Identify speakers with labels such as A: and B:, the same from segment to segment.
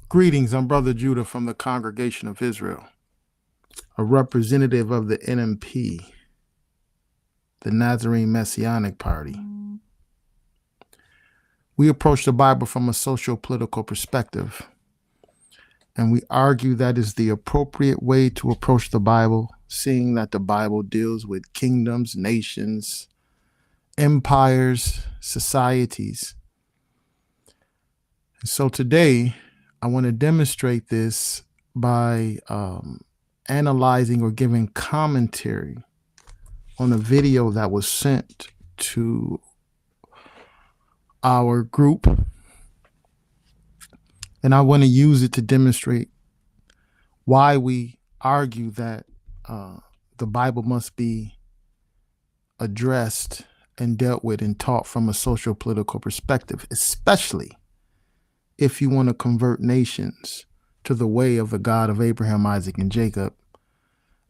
A: Greetings, I'm Brother Judah from the Congregation of Israel, a representative of the NMP, the Nazarene Messianic Party. We approach the Bible from a socio-political perspective, and we argue that is the appropriate way to approach the Bible, seeing that the Bible deals with kingdoms, nations, empires, societies. So today, I want to demonstrate this by analyzing or giving commentary on a video that was sent to our group. And I want to use it to demonstrate why we argue that the Bible must be addressed and dealt with and taught from a social political perspective, especially if you want to convert nations to the way of the God of Abraham, Isaac, and Jacob.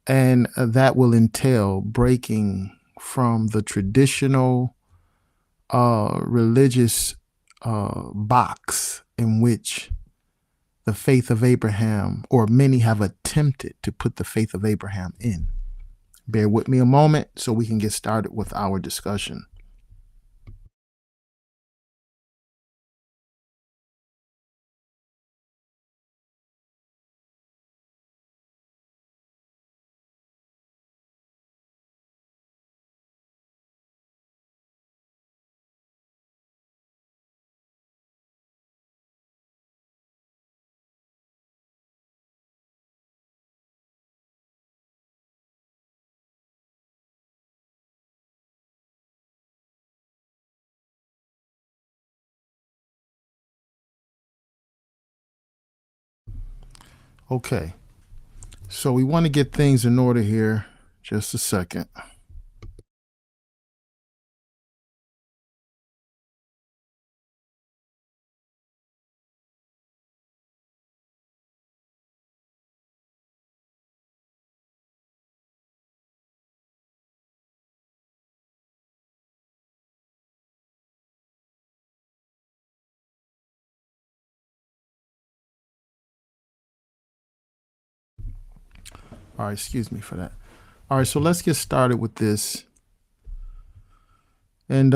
A: And that will entail breaking from the traditional religious box in which the faith of Abraham, or many have attempted to put the faith of Abraham in. Bear with me a moment so we can get started with our discussion. Okay, so we want to get things in order here. Just a second. All right, excuse me for that. All right, so let's get started with this. And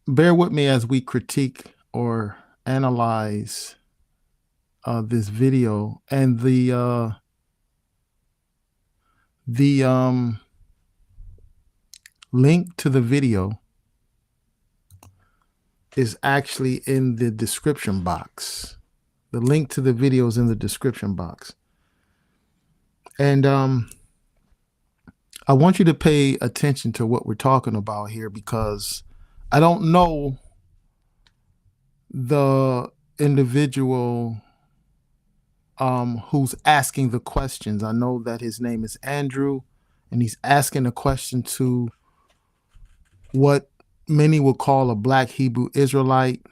A: bear with me as we critique or analyze this video. And the link to the video is actually in the description box. The link to the video is in the description box. And I want you to pay attention to what we're talking about here, because I don't know the individual who's asking the questions. I know that his name is Andrew, and he's asking a question to what many would call a Black Hebrew Israelite.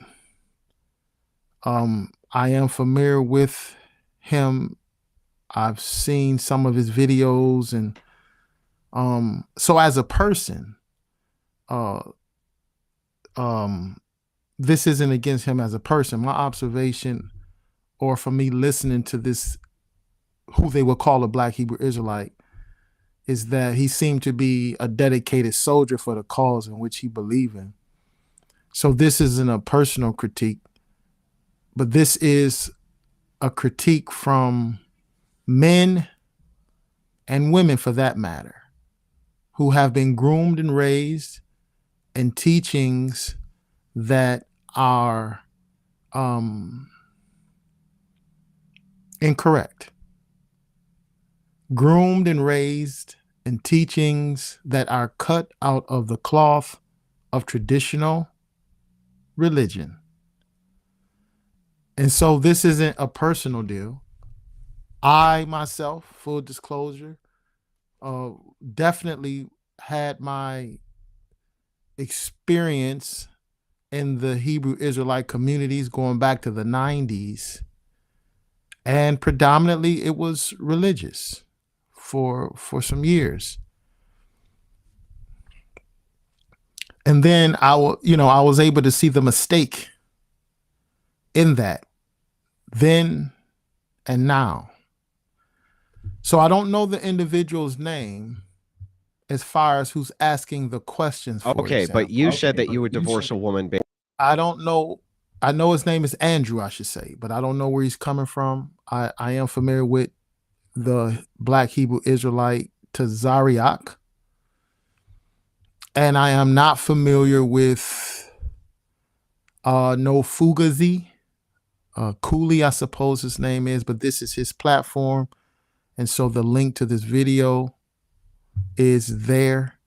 A: I am familiar with him. I've seen some of his videos, and so as a person, this isn't against him as a person. My observation, or for me listening to this, who they would call a Black Hebrew Israelite, is that he seemed to be a dedicated soldier for the cause in which he believed in. So this isn't a personal critique, but this is a critique from men and women, for that matter, who have been groomed and raised in teachings that are incorrect. Groomed and raised in teachings that are cut out of the cloth of traditional religion. And so this isn't a personal deal. I myself, full disclosure, definitely had my experience in the Hebrew Israelite communities going back to the 90s. And predominantly it was religious for some years. And then I was able to see the mistake in that. then and now. So I don't know the individual's name as far as who's asking the questions, for
B: Okay,
A: example.
B: but you said that you would divorce a woman.
A: I don't know. I know his name is Andrew, I should say, but I don't know where he's coming from. I am familiar with the Black Hebrew Israelite Tazariak, and I am not familiar with no Fugazi. Cooley, I suppose his name is, but this is his platform. And so the link to this video is there.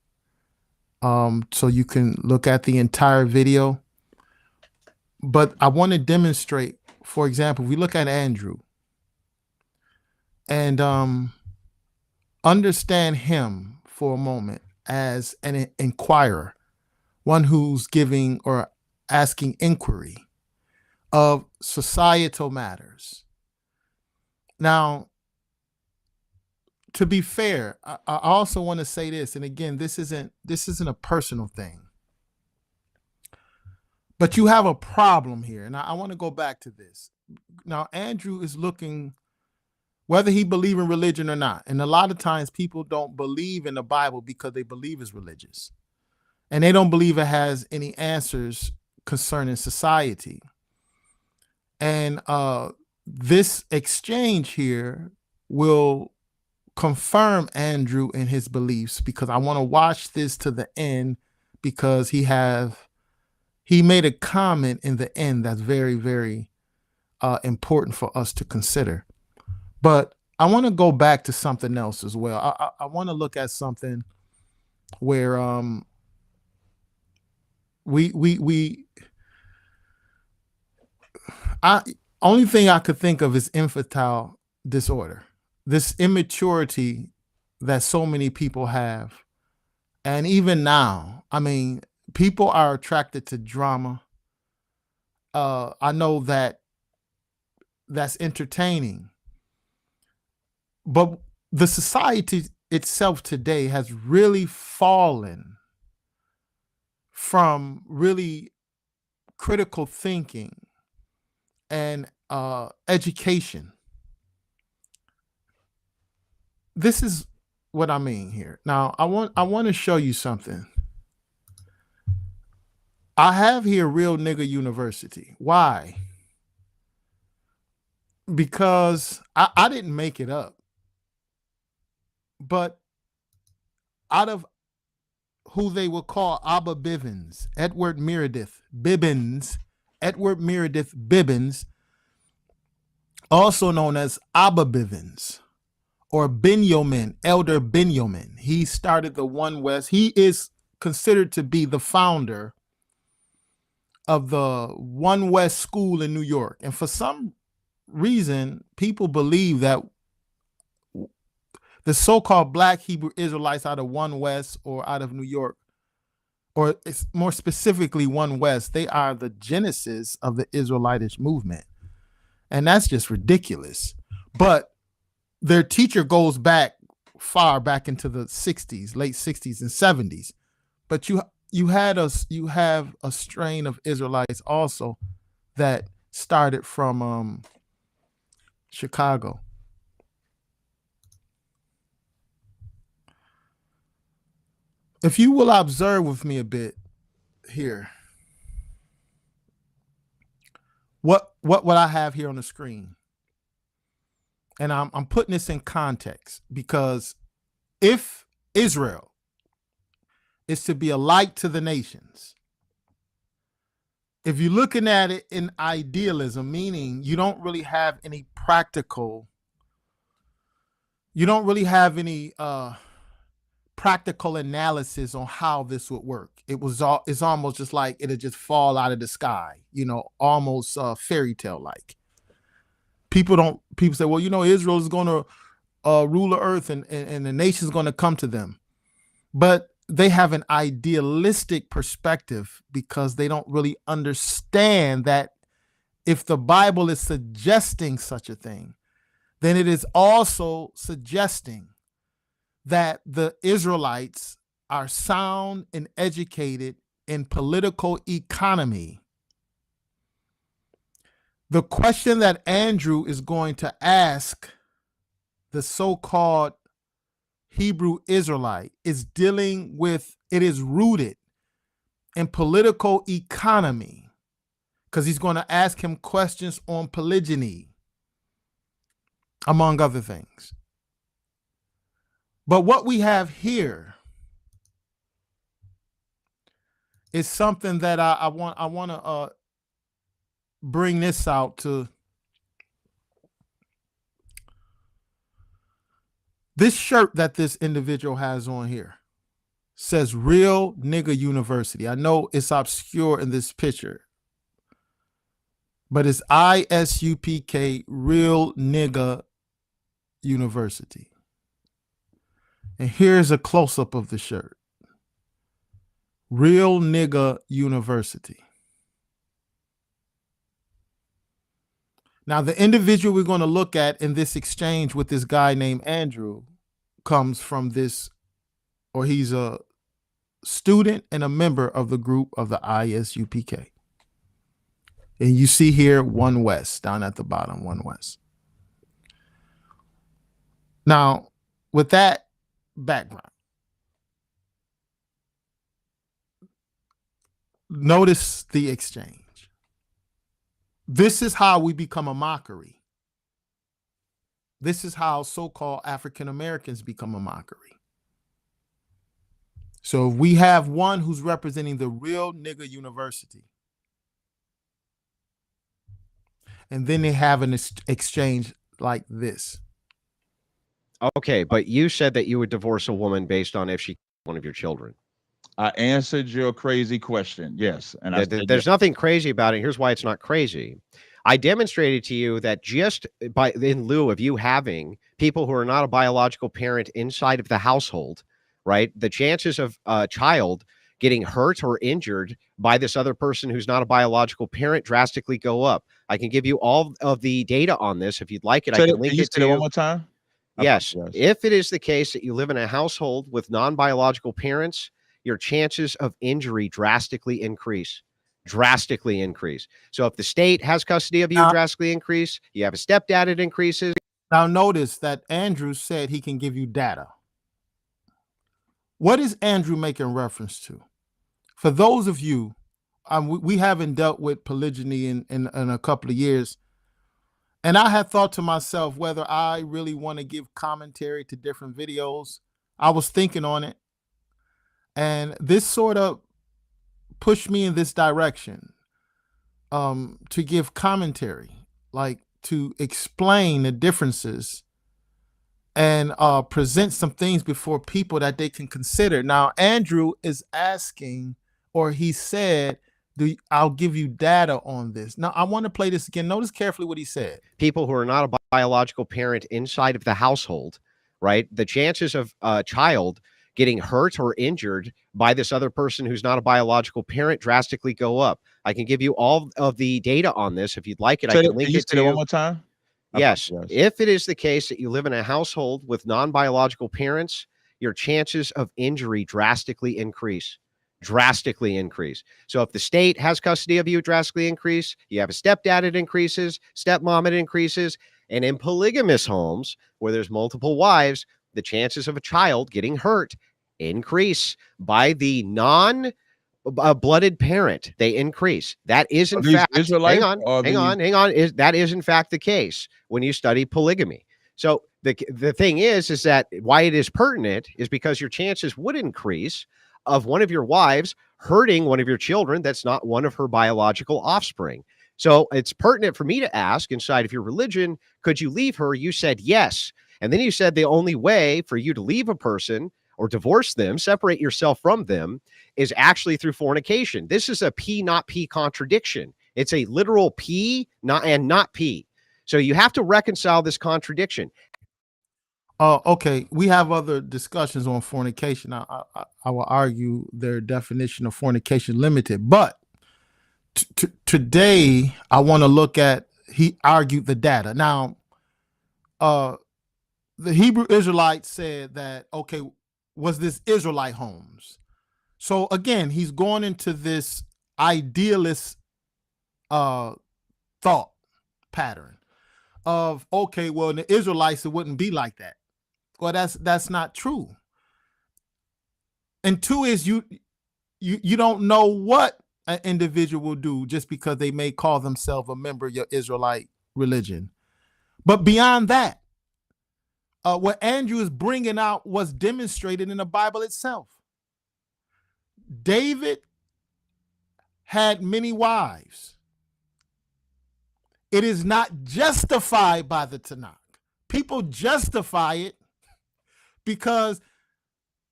A: So you can look at the entire video. But I want to demonstrate, for example, if we look at Andrew and understand him for a moment as an inquirer, one who's giving or asking inquiry of societal matters. Now, to be fair, I also want to say this, and again, this isn't a personal thing, but you have a problem here, and I want to go back to this. Now, Andrew is looking, whether he believe in religion or not, and a lot of times people don't believe in the Bible because they believe it's religious, and they don't believe it has any answers concerning society. And this exchange here will confirm Andrew in his beliefs, because I want to watch this to the end, because he made a comment in the end that's very, very important for us to consider. But I want to go back to something else as well. I want to look at something where only thing I could think of is infantile disorder, this immaturity that so many people have. And even now, I mean, people are attracted to drama. I know that that's entertaining, but the society itself today has really fallen from really critical thinking and education. This is what I mean here. Now, I want to show you something. I have here Real Nigga University. Why? Because I didn't make it up. But out of who they will call Abba Bivens, Edward Meredith Bivens, also known as Abba Bivens, or Yomin, Elder Yomin. He started the One West. He is considered to be the founder of the One West School in New York. And for some reason, people believe that the so-called Black Hebrew Israelites out of One West or out of New York, or it's more specifically One West, they are the genesis of the Israelitish movement. And that's just ridiculous. But their teacher goes back far back into the 60s, late 60s and 70s. But you have a strain of Israelites also that started from Chicago. If you will observe with me a bit here, what I have here on the screen, and I'm putting this in context, because if Israel is to be a light to the nations, if you're looking at it in idealism, meaning you don't really have any practical, practical analysis on how this would work. It's almost just like it'll just fall out of the sky, almost fairy tale like. People say, well, Israel is going to rule the earth and the nation's going to come to them. But they have an idealistic perspective, because they don't really understand that if the Bible is suggesting such a thing, then it is also suggesting that the Israelites are sound and educated in political economy, The question that Andrew is going to ask the so-called Hebrew Israelite is dealing with, it is rooted in political economy, because he's going to ask him questions on polygyny, among other things. But what we have here is something that I want to bring this out to. This shirt that this individual has on here says Real Nigga University. I know it's obscure in this picture, but it's ISUPK, Real Nigga University. And here's a close-up of the shirt. Real Nigga University. Now, the individual we're going to look at in this exchange with this guy named Andrew comes from this, or he's a student and a member of the group of the ISUPK. And you see here One West down at the bottom, One West. Now, with that background, notice the exchange. This is how we become a mockery. This is how so-called African Americans become a mockery. So we have one who's representing the Real Nigga University. And then they have an exchange like this.
B: Okay, but you said that you would divorce a woman based on if she one of your children.
C: I answered your crazy question. Yes. And
B: there's nothing crazy about it. Here's why it's not crazy. I demonstrated to you that just in lieu of you having people who are not a biological parent inside of the household, right? The chances of a child getting hurt or injured by this other person who's not a biological parent drastically go up. I can give you all of the data on this if you'd like it. I can link it to you.
C: One more time.
B: Yes. If it is the case that you live in a household with non-biological parents, your chances of injury drastically increase. Drastically increase. So if the state has custody of you, drastically increase. You have a stepdad, it increases.
A: Now notice that Andrew said he can give you data. What is Andrew making reference to? For those of you, we haven't dealt with polygyny in a couple of years. And I had thought to myself whether I really want to give commentary to different videos. I was thinking on it. And this sort of pushed me in this direction to give commentary, like to explain the differences and present some things before people that they can consider. Now, Andrew is asking, or he said, I'll give you data on this. Now, I want to play this again. Notice carefully what he said.
B: People who are not a biological parent inside of the household, right? The chances of a child getting hurt or injured by this other person who's not a biological parent drastically go up. I can give you all of the data on this if you'd like it. I can link it to you.
C: One more time.
B: Yes. If it is the case that you live in a household with non-biological parents, your chances of injury drastically increase. Drastically increase. So if the state has custody of you, drastically increase. You have a stepdad, it increases. Stepmom, it increases. And in polygamous homes where there's multiple wives, the chances of a child getting hurt increase by the non-blooded parent. They increase. That is in fact, hang on. That is in fact the case when you study polygamy. So the thing is that why it is pertinent is because your chances would increase of one of your wives hurting one of your children that's not one of her biological offspring. So it's pertinent for me to ask, inside of your religion, could you leave her? You said yes. And then you said the only way for you to leave a person or divorce them, separate yourself from them, is actually through fornication. This is a P, not P contradiction. It's a literal P, not P. So you have to reconcile this contradiction.
A: Okay, we have other discussions on fornication. I will argue their definition of fornication limited, but today I want to look at, he argued the data. Now, the Hebrew Israelites said that, okay, was this Israelite homes? So again, he's going into this idealist thought. pattern of, okay, well, in the Israelites, it wouldn't be like that. Well, that's not true. And two is you don't know what an individual will do just because they may call themselves a member of your Israelite religion. But beyond that, what Andrew is bringing out was demonstrated in the Bible itself. David had many wives. It is not justified by the Tanakh. People justify it because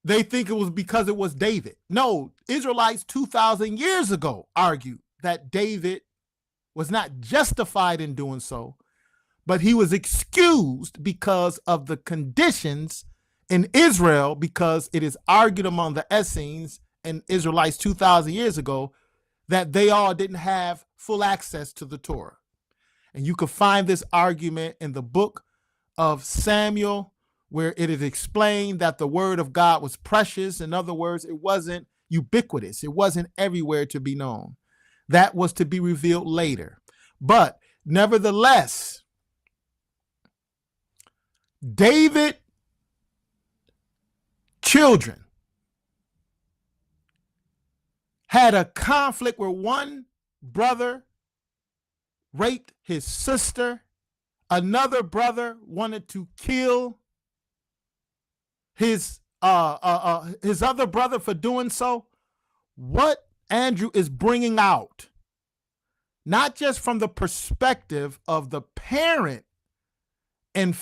A: they think it was because it was David. No, Israelites 2,000 years ago argued that David was not justified in doing so, but he was excused because of the conditions in Israel, because it is argued among the Essenes and Israelites 2,000 years ago that they all didn't have full access to the Torah. And you can find this argument in the book of Samuel, where it is explained that the word of God was precious. In other words, it wasn't ubiquitous. It wasn't everywhere to be known. That was to be revealed later. But nevertheless, David children had a conflict where one brother raped his sister. Another brother wanted to kill his other brother for doing so. What Andrew is bringing out, not just from the perspective of the parent and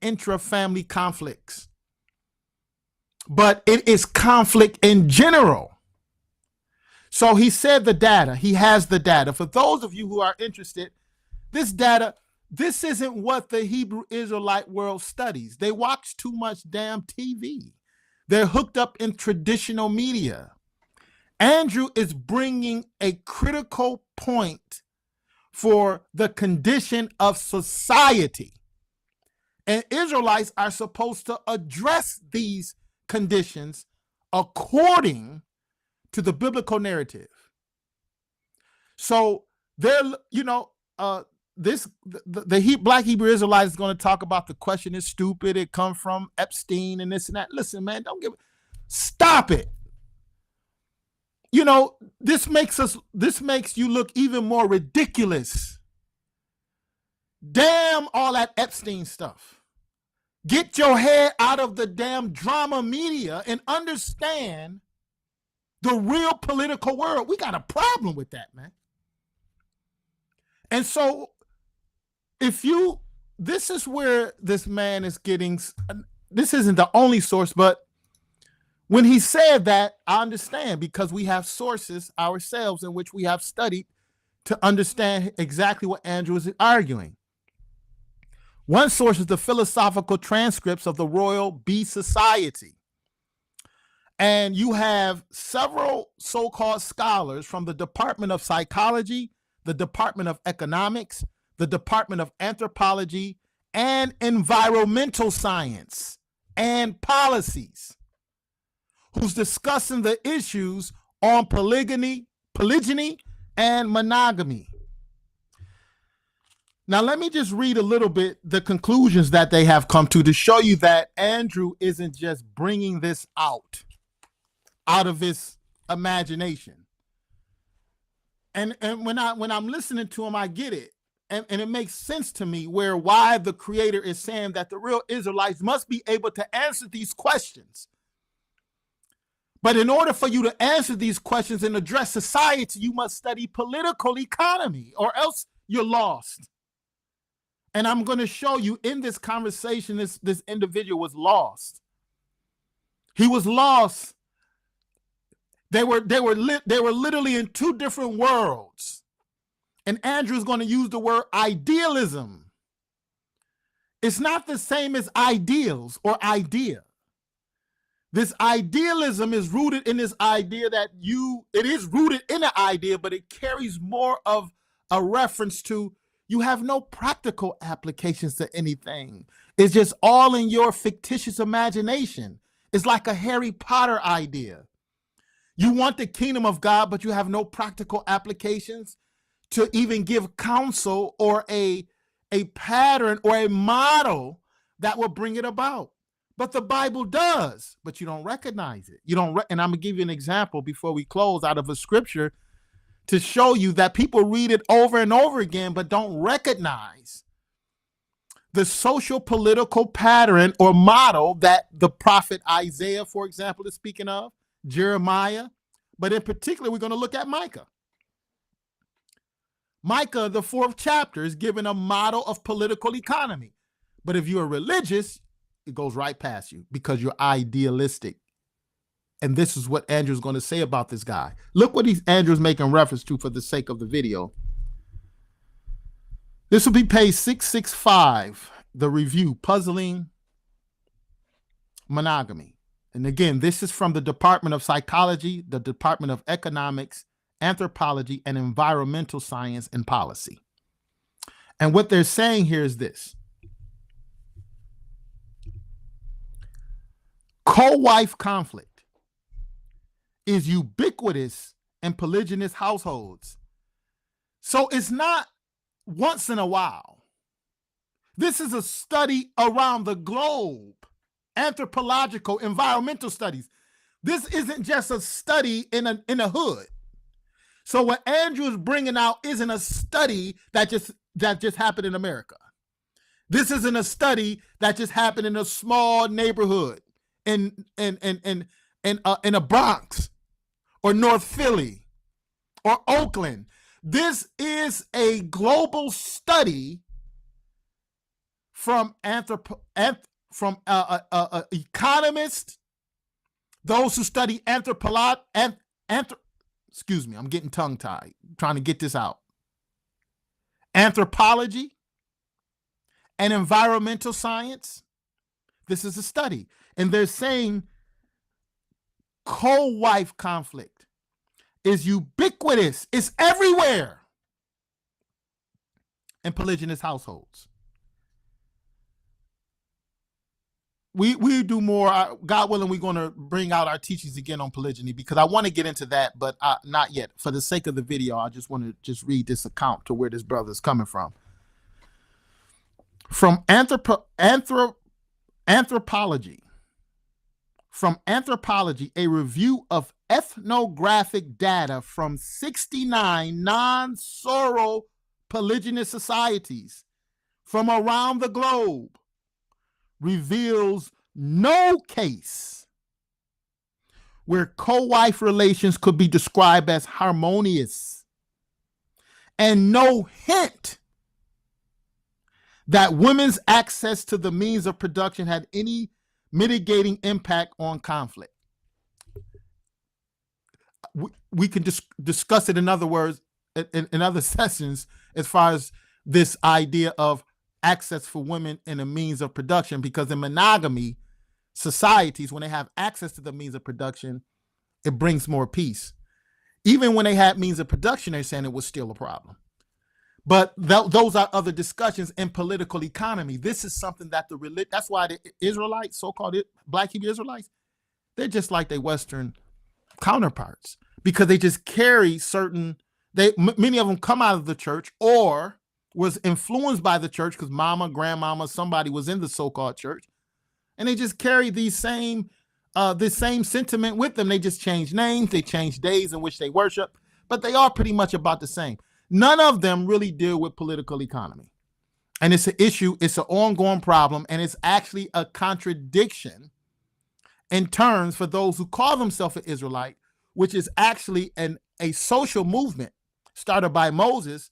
A: intra-family conflicts, but it is conflict in general. So he said the data. He has the data. For those of you who are interested, this data, this isn't what the Hebrew Israelite world studies. They watch too much damn TV. They're hooked up in traditional media. Andrew is bringing a critical point for the condition of society. And Israelites are supposed to address these conditions according to the biblical narrative. So they're, the Black Hebrew Israelite is going to talk about the question is stupid. It comes from Epstein and this and that. Listen, man, stop it. This makes you look even more ridiculous. Damn all that Epstein stuff. Get your head out of the damn drama media and understand the real political world. We got a problem with that, man. And so this is where this man is getting, this isn't the only source, but when he said that, I understand, because we have sources ourselves in which we have studied to understand exactly what Andrew is arguing. One source is the philosophical transcripts of the Royal Bee Society. And you have several so-called scholars from the Department of Psychology, the Department of Economics, the Department of Anthropology, and Environmental Science and Policies, who's discussing the issues on polygyny and monogamy. Now, let me just read a little bit the conclusions that they have come to show you that Andrew isn't just bringing this out of his imagination. And when I'm listening to him, I get it. And it makes sense to me why the creator is saying that the real Israelites must be able to answer these questions. But in order for you to answer these questions and address society, you must study political economy, or else you're lost. And I'm going to show you in this conversation, this individual was lost. He was lost. They were literally in two different worlds. And Andrew's going to use the word idealism. It's not the same as ideals or idea. This idealism is rooted in this idea that it is rooted in an idea, but it carries more of a reference to you have no practical applications to anything. It's just all in your fictitious imagination. It's like a Harry Potter idea. You want the kingdom of God, but you have no practical applications. to even give counsel or a pattern or a model that will bring it about. But the Bible does, but you don't recognize it. You don't, and I'm gonna give you an example before we close out of a scripture to show you that people read it over and over again, but don't recognize the social political pattern or model that the prophet Isaiah, for example, is speaking of, Jeremiah, but in particular, we're going to look at Micah. Micah, the 4th chapter, is given a model of political economy. But if you're religious, it goes right past you because you're idealistic. And this is what Andrew's going to say about this guy. Look what Andrew's making reference to for the sake of the video. This will be page 665, the review, Puzzling Monogamy. And again, this is from the Department of Psychology, the Department of Economics, Anthropology, and Environmental Science and Policy. And what they're saying here is this. Co-wife conflict is ubiquitous in polygynous households. So it's not once in a while. This is a study around the globe, anthropological, environmental studies. This isn't just a study in a hood. So what Andrew is bringing out isn't a study that just happened in America. This isn't a study that just happened in a small neighborhood in a Bronx or North Philly or Oakland. This is a global study from economists, those who study excuse me, I'm getting tongue-tied, trying to get this out. Anthropology and environmental science. This is a study. And they're saying co-wife conflict is ubiquitous. It's everywhere in polygynous households. We do more. God willing, we're going to bring out our teachings again on polygyny because I want to get into that, but not yet. For the sake of the video, I just want to just read this account to where this brother is coming from. From anthropology. From anthropology, a review of ethnographic data from 69 non-sorrow polygynous societies from around the globe reveals no case where co-wife relations could be described as harmonious, and no hint that women's access to the means of production had any mitigating impact on conflict. We can discuss it in other words, in other sessions, as far as this idea of access for women in a means of production, because in monogamy societies, when they have access to the means of production, it brings more peace. Even when they had means of production, they're saying it was still a problem. But those are other discussions in political economy. This is something that that's why the Israelites, so-called Black Hebrew Israelites, they're just like their Western counterparts because they just carry certain, many of them come out of the church or was influenced by the church because mama, grandmama, somebody was in the so-called church, and they just carry this same sentiment with them. They just change names, they change days in which they worship, but they are pretty much about the same. None of them really deal with political economy, and it's an issue. It's an ongoing problem, and it's actually a contradiction in terms for those who call themselves an Israelite, which is actually a social movement started by Moses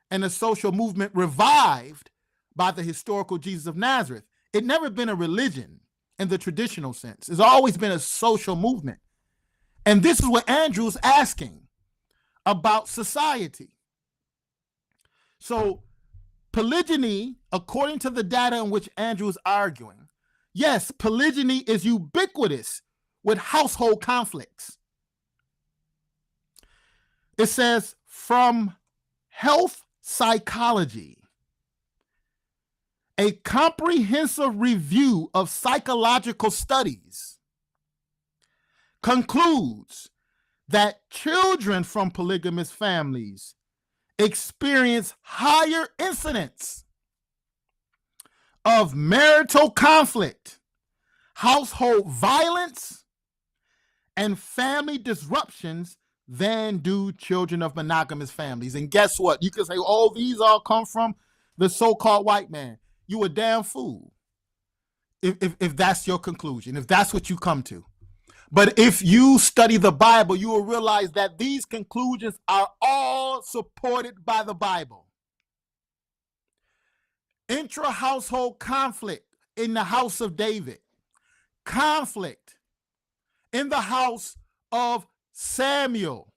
A: and a social movement revived by the historical Jesus of Nazareth. It never been a religion in the traditional sense. It's always been a social movement. And this is what Andrew's asking about society. So polygyny, according to the data in which Andrew is arguing, yes, polygyny is ubiquitous with household conflicts. It says from health psychology, a comprehensive review of psychological studies concludes that children from polygamous families experience higher incidence of marital conflict, household violence, and family disruptions than do children of monogamous families. And guess what? You can say, oh, these all come from the so-called white man. You a damn fool if that's your conclusion, if that's what you come to. But if you study the Bible, you will realize that these conclusions are all supported by the Bible. Intra-household conflict in the house of David, conflict in the house of Samuel,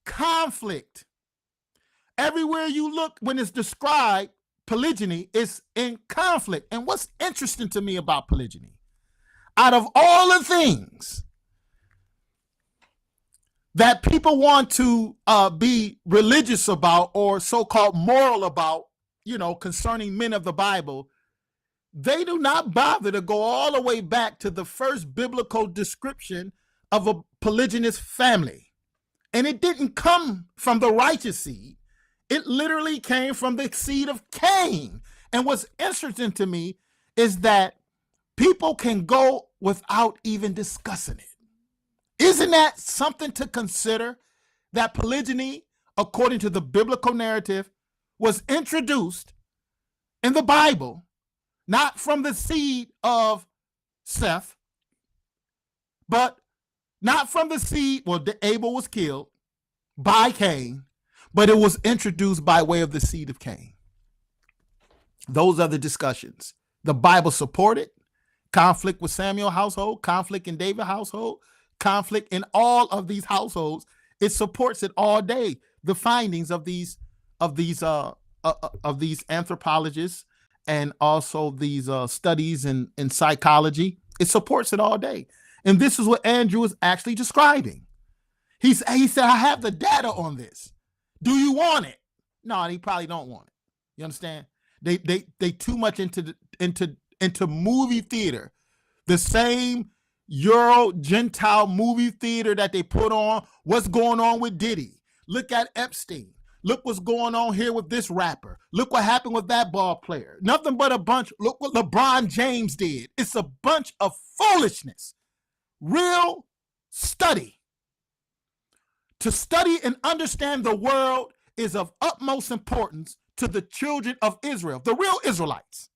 A: conflict. Everywhere you look, when it's described, polygyny is in conflict. And what's interesting to me about polygyny, out of all the things that people want to be religious about or so-called moral about, concerning men of the Bible, they do not bother to go all the way back to the first biblical description of a polygynous family. And it didn't come from the righteous seed. It literally came from the seed of Cain. And what's interesting to me is that people can go without even discussing it. Isn't that something to consider? That polygyny, according to the biblical narrative, was introduced in the Bible, not from the seed of Seth, but not from the seed, well, Abel was killed by Cain, but it was introduced by way of the seed of Cain. Those are the discussions. The Bible supported conflict with Samuel household, conflict in David household, conflict in all of these households. It supports it all day. The findings of these anthropologists and also these studies in psychology, it supports it all day. And this is what Andrew is actually describing. He said, I have the data on this. Do you want it? No, he probably don't want it. You understand? They too much into movie theater. The same Euro Gentile movie theater that they put on. What's going on with Diddy? Look at Epstein. Look what's going on here with this rapper. Look what happened with that ball player. Nothing but a bunch. Look what LeBron James did. It's a bunch of foolishness. Real study. To study and understand the world is of utmost importance to the children of Israel, the real Israelites.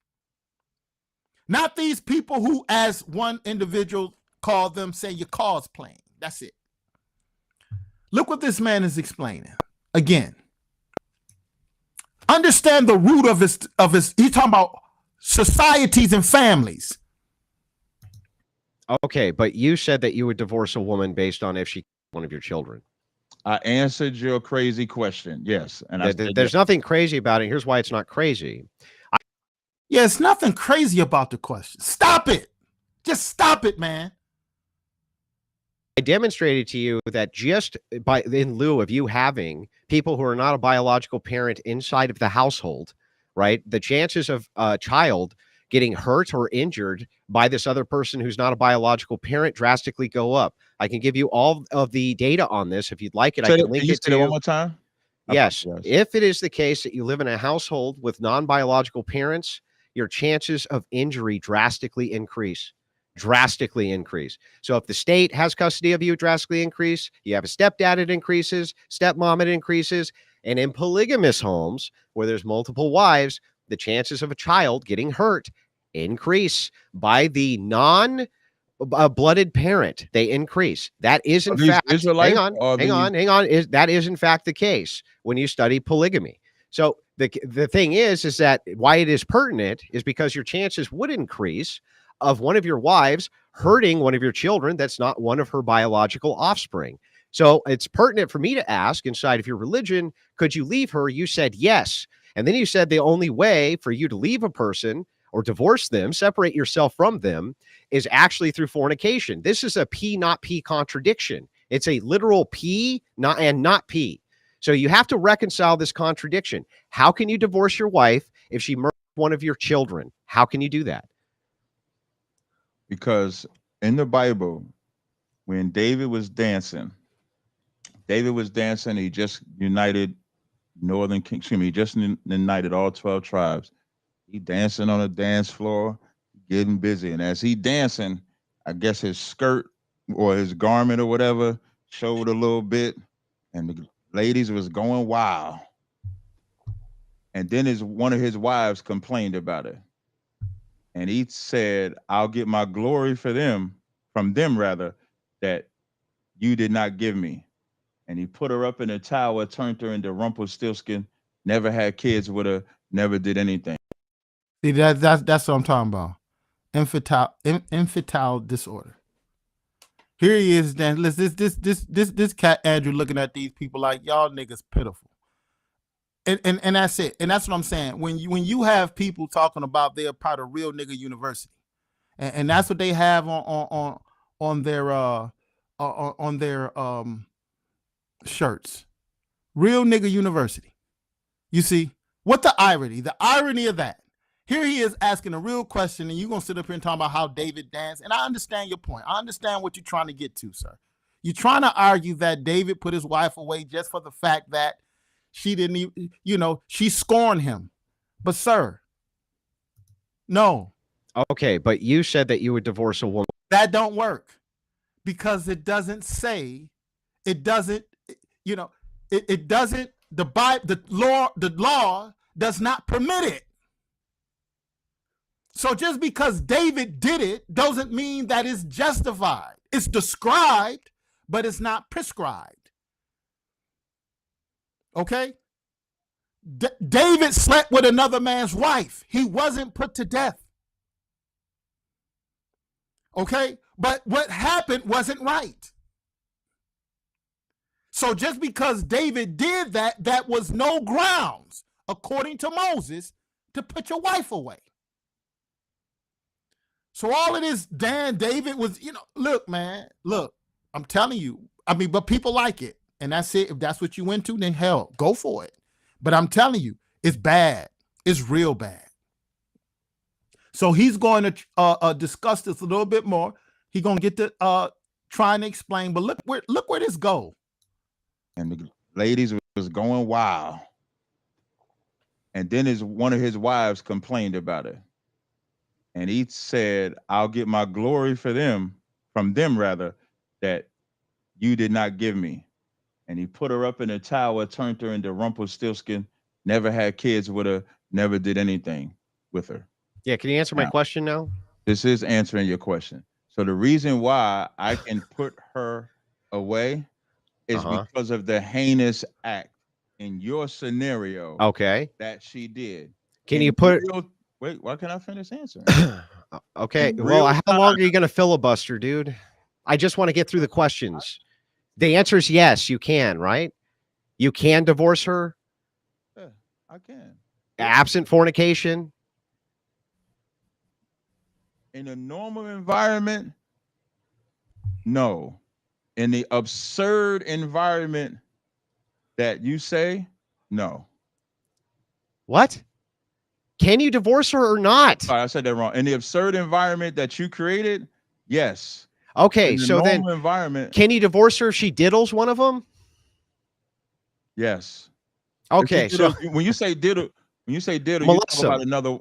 A: Not these people who, as one individual called them, say you're cosplaying. That's it. Look what this man is explaining. Again, understand the root of his, he's talking about societies and families.
B: Okay, but you said that you would divorce a woman based on if she one of your children.
C: I answered your crazy question. Yes. And
B: there's nothing crazy about it. Here's why it's not crazy.
A: Yeah, it's nothing crazy about the question. Stop it. Just stop it, man.
B: I demonstrated to you that just in lieu of you having people who are not a biological parent inside of the household, right? The chances of a child getting hurt or injured by this other person who's not a biological parent drastically go up. I can give you all of the data on this if you'd like it. I can link it to you.
C: One more time.
B: Yes. If it is the case that you live in a household with non-biological parents, your chances of injury drastically increase. Drastically increase. So if the state has custody of you, drastically increase. You have a stepdad, it increases. Stepmom, it increases. And in polygamous homes where there's multiple wives, the chances of a child getting hurt increase by the non-blooded parent. They increase. That is in fact, hang on. That is in fact the case when you study polygamy. So the thing is that why it is pertinent is because your chances would increase of one of your wives hurting one of your children that's not one of her biological offspring. So it's pertinent for me to ask, inside of your religion, could you leave her? You said yes. And then you said the only way for you to leave a person or divorce them, separate yourself from them, is actually through fornication. This is a P, not P contradiction. It's a literal P, not P. So you have to reconcile this contradiction. How can you divorce your wife if she murdered one of your children? How can you do that?
C: Because in the Bible, when David was dancing, he just united Northern King, excuse me, just united all 12 tribes. He dancing on a dance floor, getting busy. And as he dancing, I guess his skirt or his garment or whatever showed a little bit, and the ladies was going wild. And then one of his wives complained about it. And he said, I'll get my glory from them rather, that you did not give me. And he put her up in a tower, turned her into Rumpelstiltskin, never had kids with her, never did anything.
A: See, that's what I'm talking about. Infantile disorder. Here he is, then. This cat Andrew looking at these people like y'all niggas pitiful. And that's it. And that's what I'm saying. When you have people talking about they're part of Real Nigga University, and that's what they have on their shirts, Real Nigga University. You see what the irony of that. Here he is asking a real question, and you're gonna sit up here and talk about how David danced. And I understand your point. I understand what you're trying to get to, sir. You're trying to argue that David put his wife away just for the fact that she didn't even, she scorned him. But sir, no.
B: Okay, but you said that you would divorce a woman.
A: That don't work because it doesn't say, it doesn't, it doesn't, the law does not permit it. So just because David did it doesn't mean that it's justified. It's described, but it's not prescribed. Okay? David slept with another man's wife. He wasn't put to death. Okay? But what happened wasn't right. So just because David did that, that was no grounds, according to Moses, to put your wife away. So all it is, David was, look, man, I'm telling you, but people like it. And that's it. If that's what you into, then hell, go for it. But I'm telling you, it's bad. It's real bad. So he's going to discuss this a little bit more. He's going to get to trying to explain, but look where this go.
C: And the ladies was going wild. And then one of his wives complained about it. And he said, I'll get my glory from them rather, that you did not give me. And he put her up in a tower, turned her into Rumpelstiltskin, never had kids with her, never did anything with her.
B: Yeah, can you answer my question now?
C: This is answering your question. So the reason why I can put her away is because of the heinous act in your scenario that she did.
B: Can you put...
C: Wait, why can't I finish answering?
B: Okay. Well, how long are you going to filibuster, dude? I just want to get through the questions. The answer is yes, you can, right? You can divorce her?
C: Yeah, I can.
B: Absent fornication?
C: In a normal environment, no. In the absurd environment that you say, no.
B: What? Can you divorce her or not?
C: Sorry, I said that wrong. In the absurd environment that you created, yes.
B: Okay, so then
C: environment,
B: can you divorce her if she diddles one of them?
C: Yes.
B: Okay, so
C: when you say diddle, you talk about another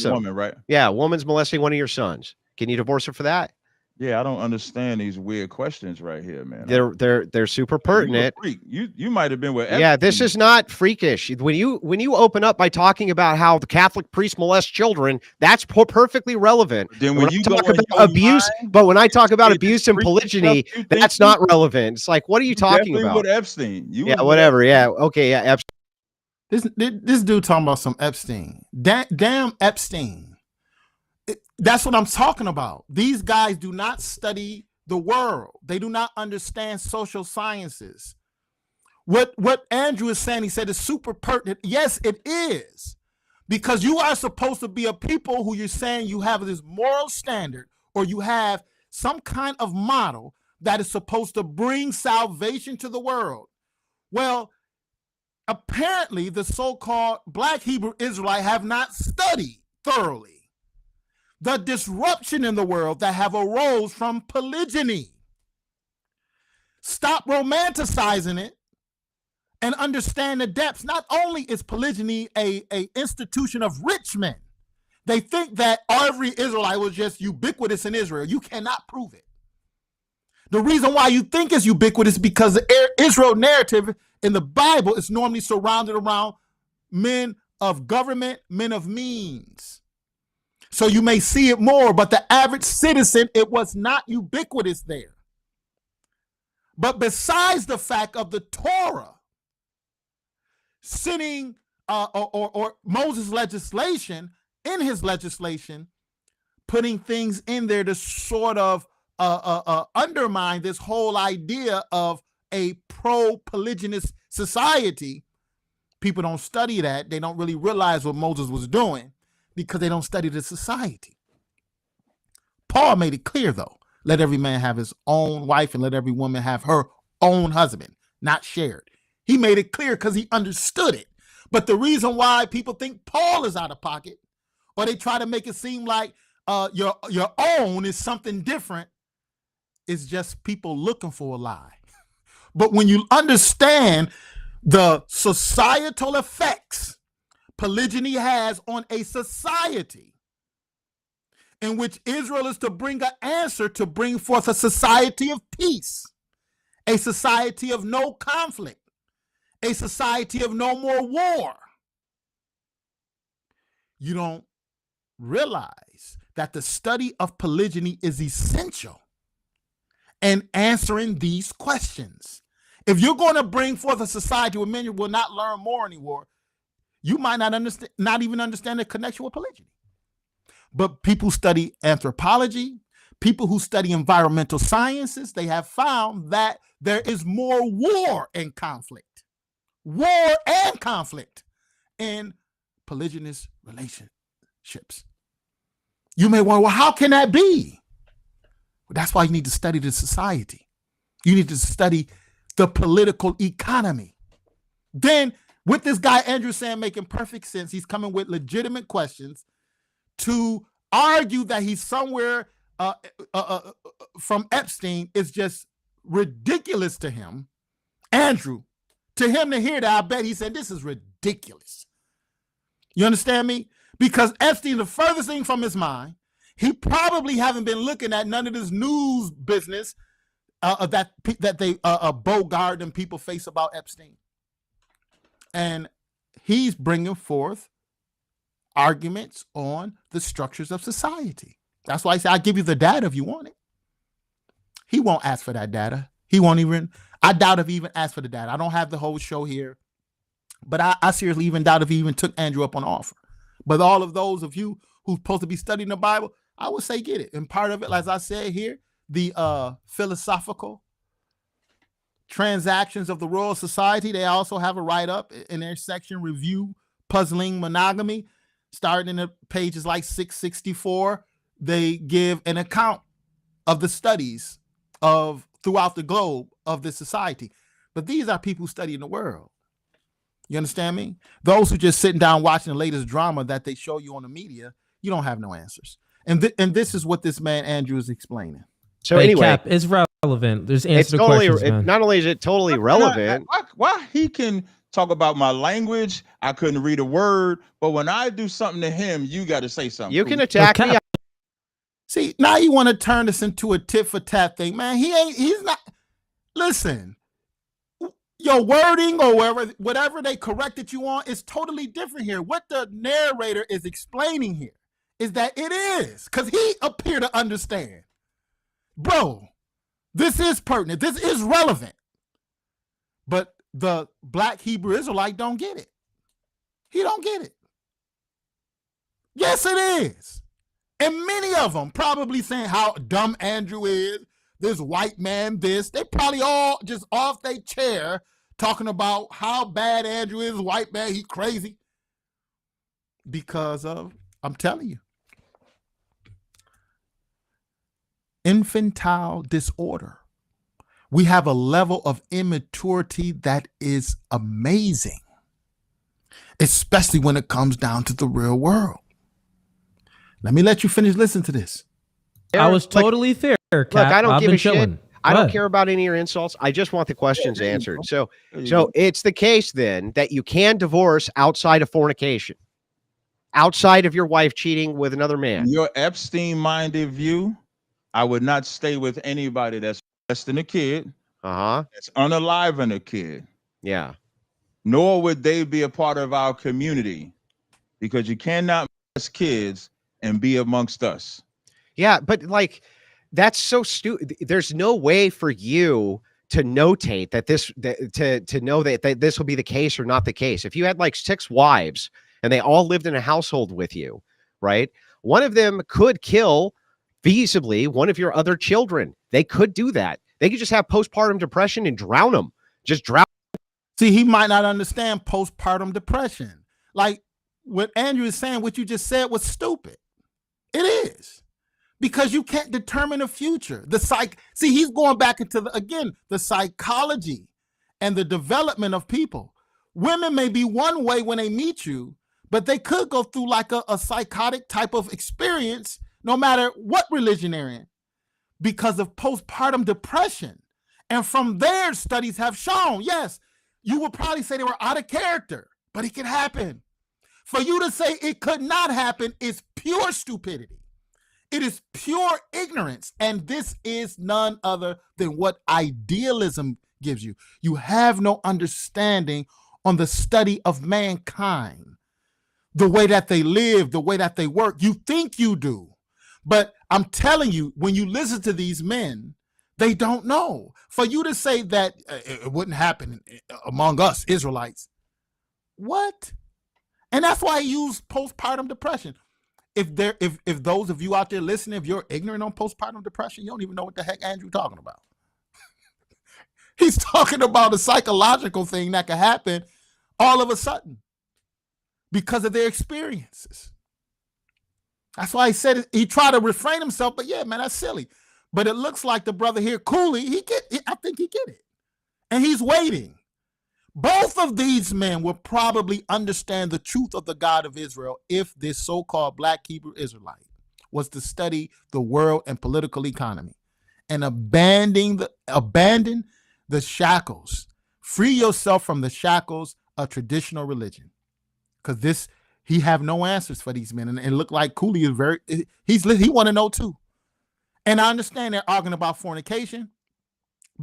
C: woman, right?
B: Yeah, a woman's molesting one of your sons. Can you divorce her for that?
C: Yeah, I don't understand these weird questions right here, man.
B: They're super pertinent.
C: You might have been with Epstein.
B: Yeah, this is not freakish. When you open up by talking about how the Catholic priest molests children, that's perfectly relevant.
C: Then when you talk about
B: abuse, but when I talk about abuse and polygyny, that's not relevant. It's like, what are you talking about?
C: With Epstein.
B: Yeah, whatever. Yeah, okay, yeah, Epstein.
A: This dude talking about some Epstein. Damn Epstein. That's what I'm talking about. These guys do not study the world. They do not understand social sciences. What Andrew is saying, he said, is super pertinent. Yes, it is. Because you are supposed to be a people who you're saying you have this moral standard, or you have some kind of model that is supposed to bring salvation to the world. Well, apparently the so-called Black Hebrew Israelite have not studied thoroughly the disruption in the world that have arose from polygyny. Stop romanticizing it and understand the depths. Not only is polygyny a institution of rich men, they think that every Israelite was just ubiquitous in Israel. You cannot prove it. The reason why you think it's ubiquitous is because the Israel narrative in the Bible is normally surrounded around men of government, men of means. So you may see it more, but the average citizen, it was not ubiquitous there. But besides the fact of the Torah sending or Moses' legislation, in his legislation, putting things in there to sort of undermine this whole idea of a pro-polygynous society. People don't study that. They don't really realize what Moses was doing because they don't study the society. Paul made it clear, though. Let every man have his own wife and let every woman have her own husband, not shared. He made it clear because he understood it. But the reason why people think Paul is out of pocket, or they try to make it seem like your own is something different, is just people looking for a lie. But when you understand the societal effects polygyny has on a society in which Israel is to bring an answer to bring forth a society of peace, a society of no conflict, a society of no more war, you don't realize that the study of polygyny is essential in answering these questions. If you're going to bring forth a society where men will not learn more anymore, you might not even understand the connection with polygyny. But people study anthropology, people who study environmental sciences, they have found that there is more war and conflict in polygynous relationships. You may wonder, well, how can that be? Well, that's why you need to study the society. You need to study the political economy. Then, with this guy, Andrew Sam, making perfect sense, he's coming with legitimate questions to argue that he's somewhere from Epstein is just ridiculous to him. Andrew, to him to hear that, I bet he said, this is ridiculous. You understand me? Because Epstein, the furthest thing from his mind, he probably haven't been looking at none of this news business that they Bogart and people face about Epstein. And he's bringing forth arguments on the structures of society. That's why I say, I'll give you the data if you want it. He won't ask for that data. He won't even, I doubt if he even asked for the data. I don't have the whole show here, but I seriously even doubt if he even took Andrew up on offer. But all of those of you who's supposed to be studying the Bible, I would say get it. And part of it, as I said here, the philosophical transactions of the Royal Society, they also have a write-up in their section, Review Puzzling Monogamy. Starting in the pages like 664, they give an account of the studies of throughout the globe of this society. But these are people studying the world. You understand me? Those who just sitting down watching the latest drama that they show you on the media, you don't have no answers. And this is what this man Andrew is explaining.
B: So anyway,
D: Cap, it's relevant. There's answers to
B: totally,
D: questions, man.
B: not only is it totally relevant.
C: Why he can talk about my language, I couldn't read a word, but when I do something to him, you got to say something.
B: You can attack me.
A: See, now you want to turn this into a tit for tat thing, man. He's not. Listen, your wording or whatever they corrected you on is totally different here. What the narrator is explaining here is that it is, because he appeared to understand. Bro, this is pertinent. This is relevant. But the Black Hebrew Israelite don't get it. He don't get it. Yes, it is. And many of them probably saying how dumb Andrew is, this white man, this. They probably all just off their chair talking about how bad Andrew is, white man, he crazy. Because of, I'm telling you, infantile disorder. We have a level of immaturity that is amazing, especially when it comes down to the real world. Let me let you finish listening to this.
D: I was totally fair, Cap.
B: Look, I don't
D: I've
B: give
D: been
B: a shit.
D: chilling.
B: I don't
D: What?
B: care about any of your insults. I just want the questions
C: there you
B: answered.
C: go.
B: So,
C: There you
B: so
C: go.
B: it's the case then that you can divorce outside of fornication, outside of your wife cheating with another man.
C: Your Epstein-minded view, I would not stay with anybody that's less than a kid, that's unaliving a kid,
B: Yeah.
C: nor would they be a part of our community, because you cannot as kids and be amongst us.
B: Yeah, but like that's so stupid. There's no way for you to notate that to know that this will be the case or not the case. If you had like 6 wives and they all lived in a household with you, right? One of them could kill feasibly one of your other children. They could do that. They could just have postpartum depression and drown them. Just drown.
A: See, he might not understand postpartum depression. Like what Andrew is saying, what you just said was stupid. It is. Because you can't determine the future. See, he's going back into the psychology and the development of people. Women may be one way when they meet you, but they could go through like a psychotic type of experience, no matter what religion they're in, because of postpartum depression. And from there, studies have shown, yes, you would probably say they were out of character, but it could happen. For you to say it could not happen is pure stupidity. It is pure ignorance. And this is none other than what idealism gives you. You have no understanding on the study of mankind, the way that they live, the way that they work. You think you do. But I'm telling you, when you listen to these men, they don't know. For you to say that it wouldn't happen among us Israelites, what? And that's why I use postpartum depression. If those of you out there listening, if you're ignorant on postpartum depression, you don't even know what the heck Andrew talking about. He's talking about a psychological thing that can happen all of a sudden because of their experiences. That's why he said he tried to refrain himself, but yeah, man, that's silly. But it looks like the brother here, Cooley, I think he get it. And he's waiting. Both of these men will probably understand the truth of the God of Israel if this so-called Black Hebrew Israelite was to study the world and political economy and abandon the shackles. Free yourself from the shackles of traditional religion. Because he have no answers for these men. And it looked like Cooley is he want to know too. And I understand they're arguing about fornication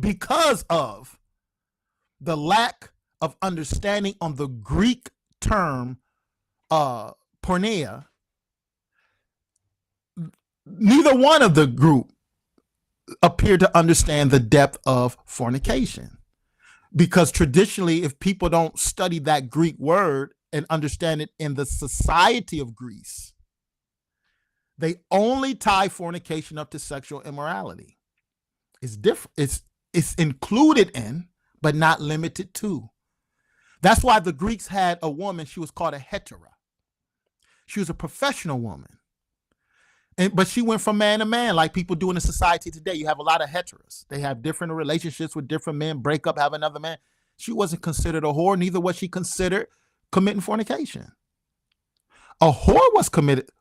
A: because of the lack of understanding on the Greek term porneia. Neither one of the group appear to understand the depth of fornication, because traditionally, if people don't study that Greek word and understand it in the society of Greece, they only tie fornication up to sexual immorality. It's different. It's included in, but not limited to. That's why the Greeks had a woman, she was called a hetera. She was a professional woman. But she went from man to man like people do in the society today. You have a lot of heteros. They have different relationships with different men, break up, have another man. She wasn't considered a whore, neither was she considered committing fornication. A whore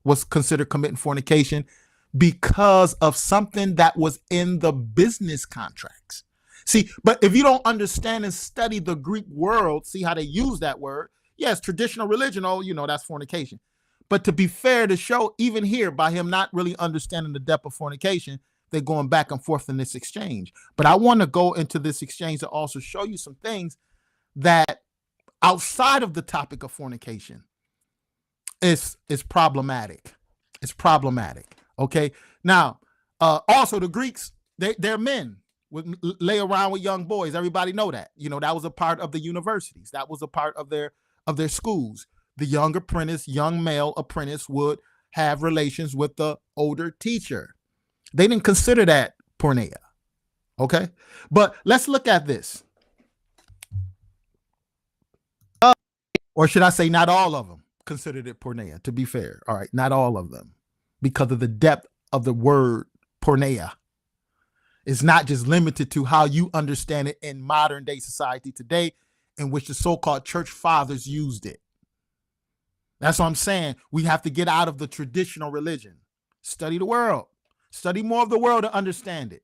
A: was considered committing fornication because of something that was in the business contracts. See, but if you don't understand and study the Greek world, see how they use that word. Yes, traditional religion, that's fornication. But to be fair to show, even here, by him not really understanding the depth of fornication, they're going back and forth in this exchange. But I want to go into this exchange to also show you some things that outside of the topic of fornication is problematic. It's problematic. Okay. Now, also the Greeks, they're men. Would lay around with young boys. Everybody know that. That was a part of the universities. That was a part of their schools. The young male apprentice would have relations with the older teacher. They didn't consider that porneia. Okay? But let's look at this. Or should I say not all of them considered it porneia, to be fair. All right, not all of them. Because of the depth of the word porneia. It's not just limited to how you understand it in modern day society today, in which the so-called church fathers used it. That's what I'm saying. We have to get out of the traditional religion. Study the world. Study more of the world to understand it.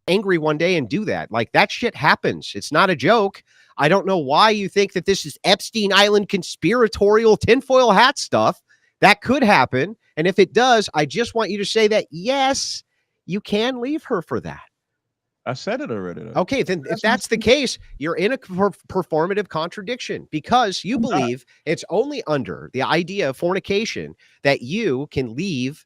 B: angry one day and do that. Like, that shit happens. It's not a joke. I don't know why you think that this is Epstein Island conspiratorial tinfoil hat stuff. That could happen. And if it does, I just want you to say that, yes, you can leave her for that.
C: I said it already, though.
B: Okay, then if that's the case, you're in a performative contradiction, because you believe it's only under the idea of fornication that you can leave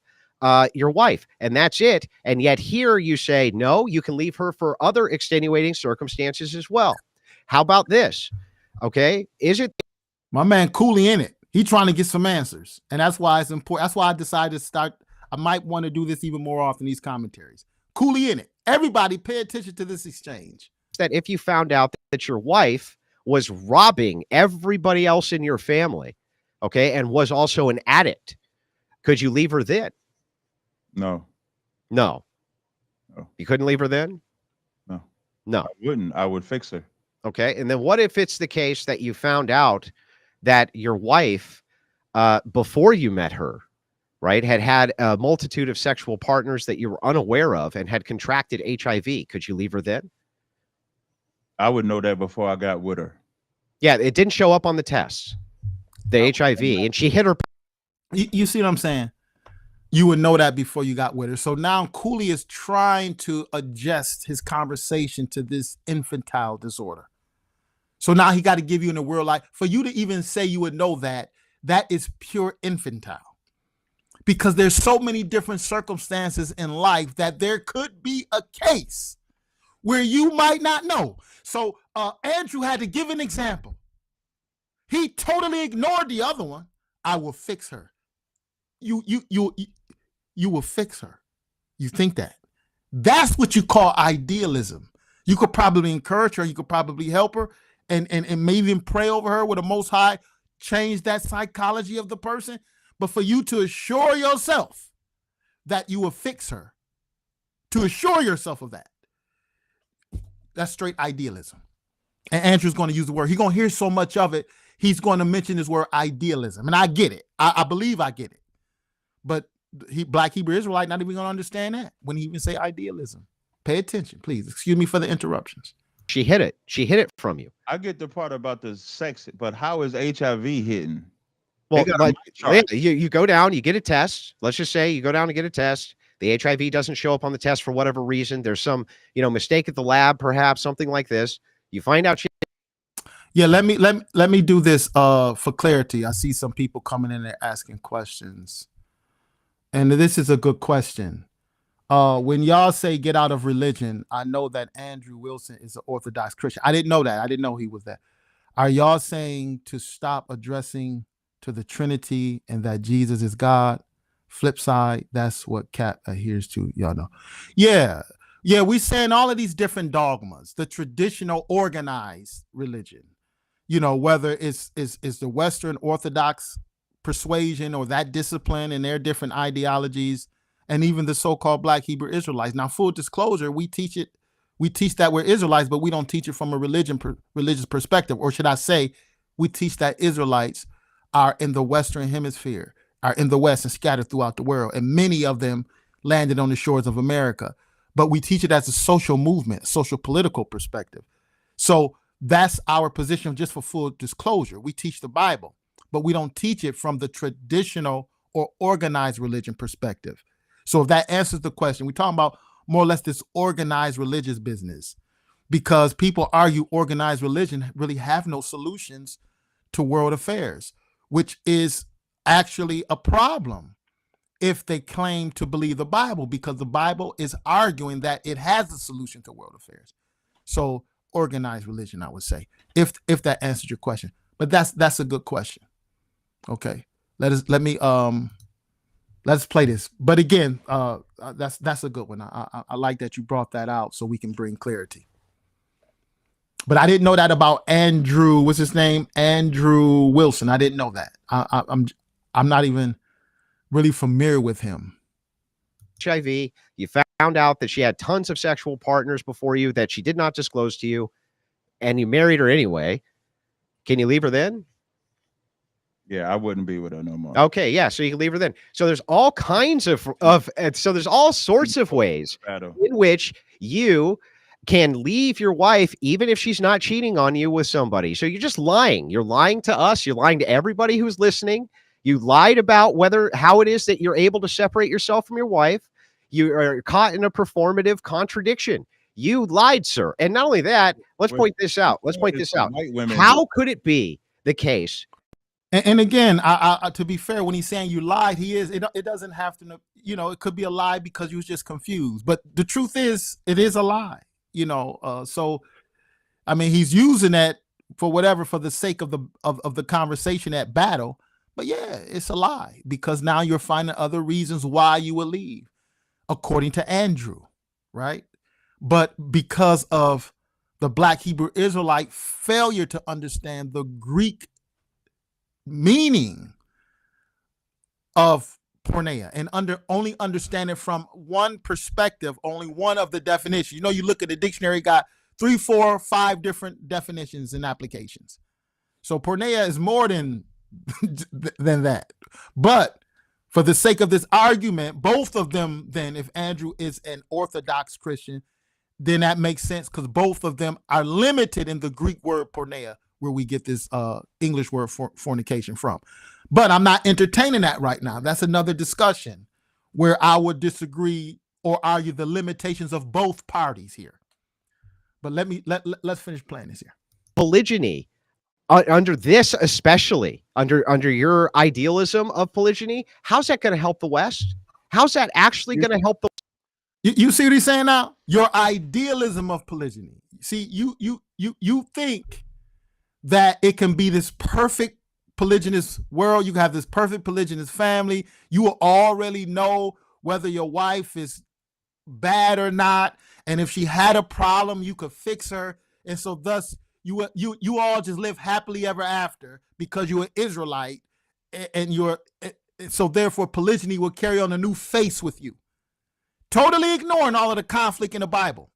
B: your wife, and that's it. And yet here you say, no, you can leave her for other extenuating circumstances as well. How about this? Okay, is it?
A: My man Cooley in it. He trying to get some answers, and that's why it's important. That's why I decided to start. I might want to do this even more often, these commentaries. Cooley in it. Everybody pay attention to this exchange.
B: That if you found out that your wife was robbing everybody else in your family, okay, and was also an addict, could you leave her then?
C: No.
B: No. You couldn't leave her then? No.
C: I wouldn't. I would fix her.
B: Okay. And then what if it's the case that you found out that your wife, before you met her, right, had a multitude of sexual partners that you were unaware of and had contracted HIV? Could you leave her then?
C: I would know that before I got with her.
B: Yeah, it didn't show up on the tests, the HIV, and she hit her.
A: You see what I'm saying? You would know that before you got with her. So now Cooley is trying to adjust his conversation to this infantile disorder. So now he got to give you in the world, like, for you to even say you would know that, that is pure infantile. Because there's so many different circumstances in life that there could be a case where you might not know. So Andrew had to give an example. He totally ignored the other one. I will fix her. You will fix her. You think that? That's what you call idealism. You could probably encourage her. You could probably help her and maybe even pray over her with the Most High, change that psychology of the person. But for you to assure yourself that you will fix her, to assure yourself of that, that's straight idealism. And Andrew's going to use the word. He's going to hear so much of it, he's going to mention this word idealism. And I get it. I believe I get it. But Black Hebrew Israelite not even going to understand that when he even say idealism. Pay attention, please. Excuse me for the interruptions.
B: She hid it. She hid it from you.
C: I get the part about the sex, but how is HIV hitting?
B: Well, like, you go down, you get a test. Let's just say you go down and get a test. The HIV doesn't show up on the test for whatever reason. There's some, mistake at the lab, perhaps something like this. You find out.
A: Yeah, let me do this for clarity. I see some people coming in there asking questions, and this is a good question. When y'all say get out of religion, I know that Andrew Wilson is an Orthodox Christian. I didn't know that. I didn't know he was that. Are y'all saying to stop addressing to the Trinity and that Jesus is God? Flip side, that's what Cap adheres to. Y'all know. Yeah, we saying all of these different dogmas, the traditional organized religion, whether it's the Western Orthodox persuasion or that discipline and their different ideologies, and even the so-called Black Hebrew Israelites. Now, full disclosure, we teach that we're Israelites, but we don't teach it from a religious perspective. Or should I say, we teach that Israelites are in the Western hemisphere, are in the West and scattered throughout the world. And many of them landed on the shores of America. But we teach it as a social movement, social political perspective. So that's our position, just for full disclosure. We teach the Bible, but we don't teach it from the traditional or organized religion perspective. So if that answers the question, we're talking about more or less this organized religious business, because people argue organized religion really have no solutions to world affairs, which is actually a problem if they claim to believe the Bible, because the Bible is arguing that it has a solution to world affairs. So organized religion, I would say, if that answers your question. But that's a good question. Okay, let's play this. But again, that's a good one. I like that you brought that out so we can bring clarity. But I didn't know that about Andrew. What's his name? Andrew Wilson. I didn't know that. I'm not even really familiar with him.
B: HIV. You found out that she had tons of sexual partners before you that she did not disclose to you, and you married her anyway. Can you leave her then?
C: Yeah, I wouldn't be with her no more.
B: Okay, yeah, so you can leave her then. So there's all kinds so there's all sorts of ways in which you can leave your wife even if she's not cheating on you with somebody. So you're just lying. You're lying to us, you're lying to everybody who's listening. You lied about how it is that you're able to separate yourself from your wife. You are caught in a performative contradiction. You lied, sir. And not only that, let's point this out. How could it be the case?
A: And again, I to be fair, when he's saying you lied, it doesn't have to, it could be a lie because you was just confused. But the truth is, it is a lie, so, I mean, he's using that for the sake of the conversation at battle. But yeah, it's a lie because now you're finding other reasons why you will leave, according to Andrew, right? But because of the Black Hebrew Israelite failure to understand the Greek meaning of porneia and only understand it from one perspective, only one of the definitions. You look at the dictionary, got 3, 4, 5 different definitions and applications. So porneia is more than that. But for the sake of this argument, both of them, then, if Andrew is an Orthodox Christian, then that makes sense because both of them are limited in the Greek word porneia, where we get this English word for fornication from. But I'm not entertaining that right now. That's another discussion where I would disagree or argue the limitations of both parties here. But let's finish playing this here.
B: Polygyny, under this, especially under your idealism of polygyny, how's that going to help the West? How's that actually going to help the?
A: You see what he's saying now? Your idealism of polygyny. See, you think that it can be this perfect polygynous world. You can have this perfect polygynous family. You will already know whether your wife is bad or not, and if she had a problem, you could fix her. And so thus you all just live happily ever after because you're an Israelite, and so therefore polygyny will carry on a new face with you. Totally ignoring all of the conflict in the Bible.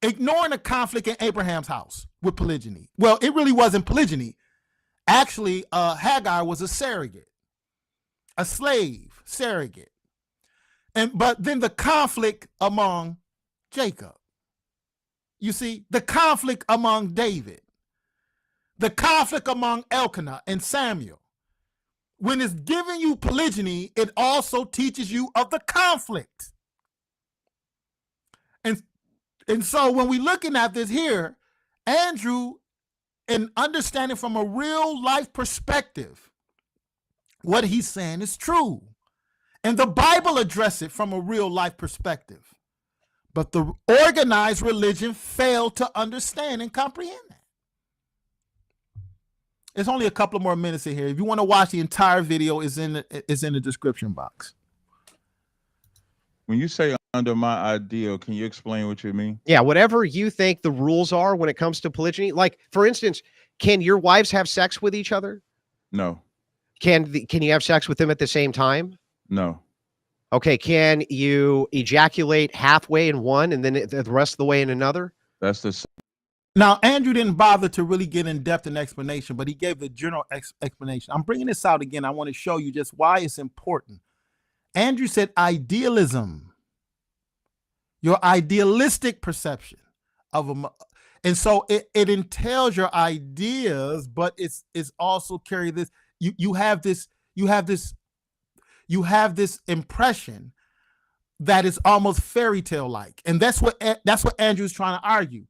A: Ignoring the conflict in Abraham's house with polygyny. Well, it really wasn't polygyny. Actually, Hagar was a surrogate, a slave surrogate. But then the conflict among Jacob. You see, the conflict among David. The conflict among Elkanah and Samuel. When it's giving you polygyny, it also teaches you of the conflict. And so when we're looking at this here, Andrew, in understanding from a real life perspective, what he's saying is true. And the Bible addresses it from a real life perspective. But the organized religion failed to understand and comprehend that. It's only a couple of more minutes in here. If you want to watch the entire video, it's in the description box.
C: When you say under my ideal, can you explain what you mean?
B: Yeah, whatever you think the rules are when it comes to polygyny. Like, for instance, can your wives have sex with each other?
C: No.
B: Can you have sex with them at the same time?
C: No.
B: Okay, can you ejaculate halfway in one and then the rest of the way in another?
C: That's the.
A: Now, Andrew didn't bother to really get in depth in explanation, but he gave the general explanation. I'm bringing this out again. I want to show you just why it's important. Andrew said idealism, your idealistic perception of and so it entails your ideas, but it's also carry this. You have this impression that is almost fairy tale like, and that's what Andrew's trying to argue.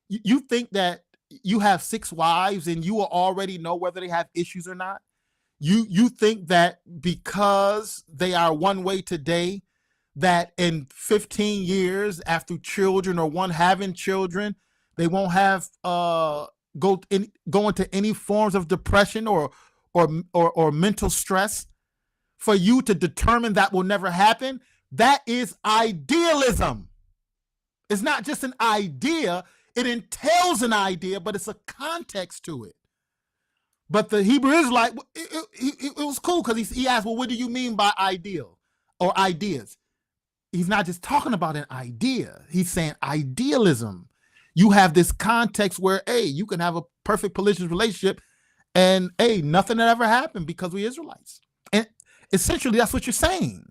A: You think that you have 6 wives and you will already know whether they have issues or not. You think that because they are one way today, that in 15 years after children or one having children, they won't have go into any forms of depression or mental stress. For you to determine that will never happen, that is idealism. It's not just an idea. It entails an idea, but it's a context to it. But the Hebrew Israelite, it was cool because he asked, well, what do you mean by ideal or ideas? He's not just talking about an idea. He's saying idealism. You have this context where, hey, you can have a perfect polygynous relationship And hey, nothing that ever happened because we Israelites. And essentially that's what you're saying.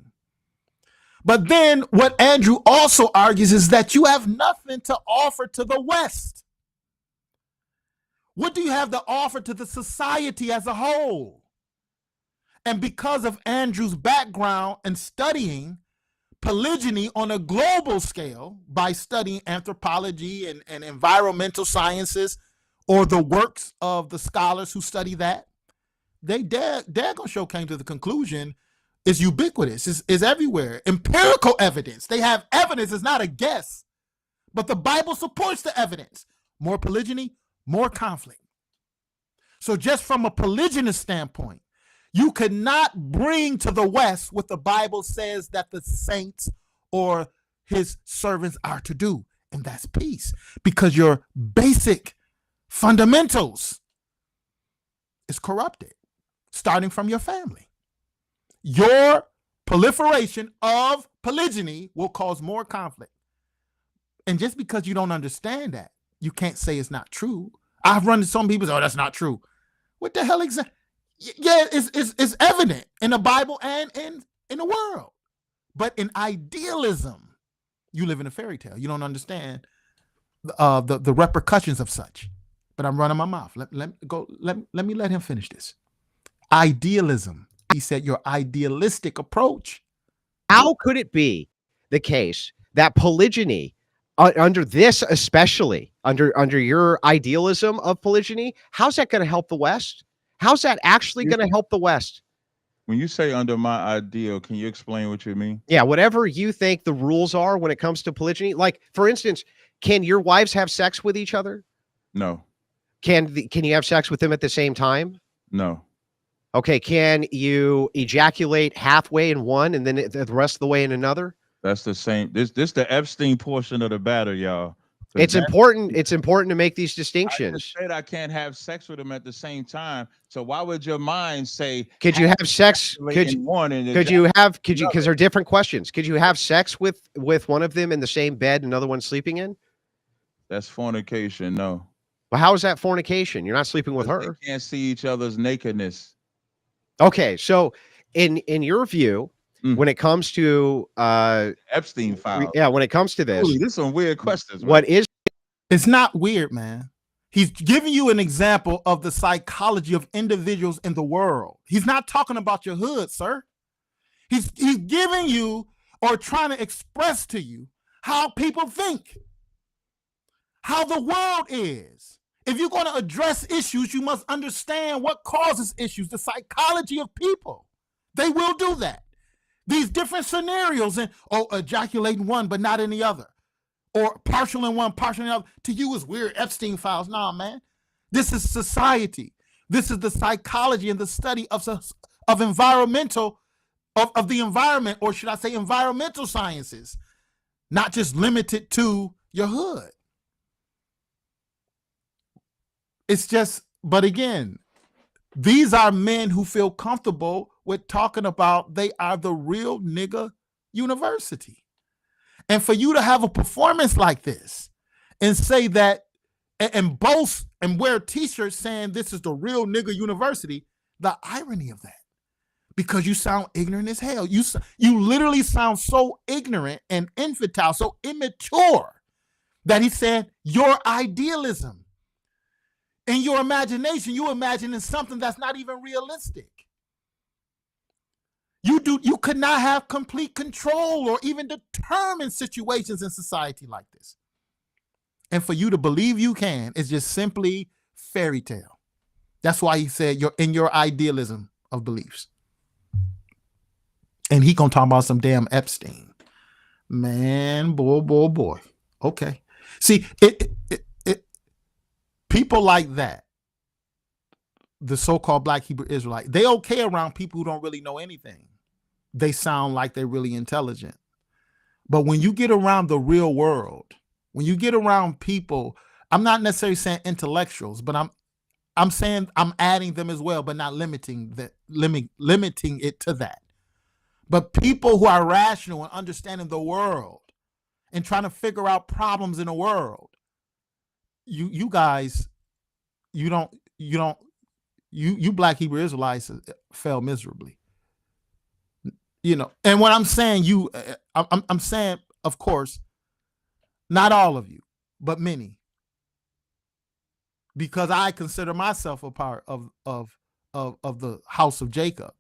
A: But then what Andrew also argues is that you have nothing to offer to the West. What do you have to offer to the society as a whole? And because of Andrew's background and studying polygyny on a global scale by studying anthropology and environmental sciences, or the works of the scholars who study that, they're gonna show came to the conclusion is ubiquitous, is everywhere. Empirical evidence. They have evidence. It's not a guess, but the Bible supports the evidence. More polygyny, more conflict. So just from a polygynist standpoint, you could not bring to the West what the Bible says that the saints or his servants are to do, and that's peace, because your basic fundamentals is corrupted, starting from your family. Your proliferation of polygyny will cause more conflict. And just because you don't understand that, you can't say it's not true. I've run into some people say, oh, that's not true. What the hell exactly? Yeah, it's evident in the Bible and in the world. But in idealism, you live in a fairy tale. You don't understand the repercussions of such. But I'm running my mouth. Let me let him finish this. Idealism. He said your idealistic approach.
B: How could it be the case that polygyny, under this especially, under your idealism of polygyny, how's that going to help the West? How's that actually going to help the West?
C: When you say under my ideal, can you explain what you mean?
B: Yeah, whatever you think the rules are when it comes to polygyny. Like, for instance, can your wives have sex with each other?
C: No.
B: Can you have sex with them at the same time?
C: No.
B: Okay, can you ejaculate halfway in one and then the rest of the way in another?
C: That's the same. This the Epstein portion of the battle, y'all.
B: It's important. It's important to make these distinctions.
C: I just said I can't have sex with them at the same time. So why would your mind say?
B: Could you have sex? Because they're different questions. Could you have sex with one of them in the same bed, another one sleeping in?
C: That's fornication. No.
B: Well, how is that fornication? You're not sleeping with her.
C: They can't see each other's nakedness.
B: Okay, so in your view, when it comes to
C: Epstein file,
B: when it comes to this,
C: this is some weird questions.
B: What is?
A: It's not weird, man. He's giving you an example of the psychology of individuals in the world. He's not talking about your hood, sir. He's giving you or trying to express to you how people think, how the world is. If you're going to address issues, you must understand what causes issues, the psychology of people. They will do that. These different scenarios, and ejaculating one but not in the other, or partial in one, partial in the other. To you is weird, Epstein files. Nah, man. This is society. This is the psychology and the study of environmental, of the environment, or should I say environmental sciences, not just limited to your hood. It's just, but again, these are men who feel comfortable with talking about they are the real nigga university. And for you to have a performance like this and say that and boast and wear t-shirts saying this is the real nigga university, the irony of that, because you sound ignorant as hell. You literally sound so ignorant and infantile, so immature, that he said your idealism. In your imagination, you imagining something that's not even realistic. You could not have complete control or even determine situations in society like this. And for you to believe you can is just simply fairy tale. That's why he said you're in your idealism of beliefs. And he gonna talk about some damn Epstein. Man, boy. Okay. See, people like that, the so-called Black Hebrew Israelite, they okay around people who don't really know anything. They sound like they're really intelligent. But when you get around the real world, when you get around people, I'm not necessarily saying intellectuals, but I'm saying I'm adding them as well, but not limiting it to that. But people who are rational and understanding the world and trying to figure out problems in the world, you guys, you don't You Black Hebrew Israelites fell miserably. You know, and when I'm saying you, I'm saying, of course, not all of you, but many, because I consider myself a part of the house of Jacob,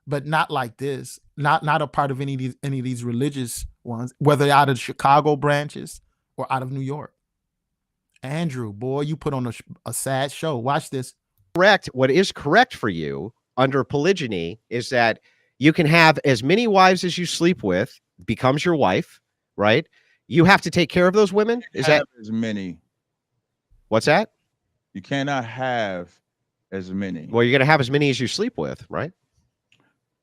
A: but not like this, not a part of any of these religious ones, whether out of Chicago branches or out of New York. Andrew, boy, you put on a sad show. Watch this.
B: Correct. What is correct for you under polygyny is that you can have as many wives as you sleep with, becomes your wife, right? You have to take care of those women. Is that
C: as many?
B: What's that?
C: You cannot have as many.
B: Well, you're going to have as many as you sleep with, right?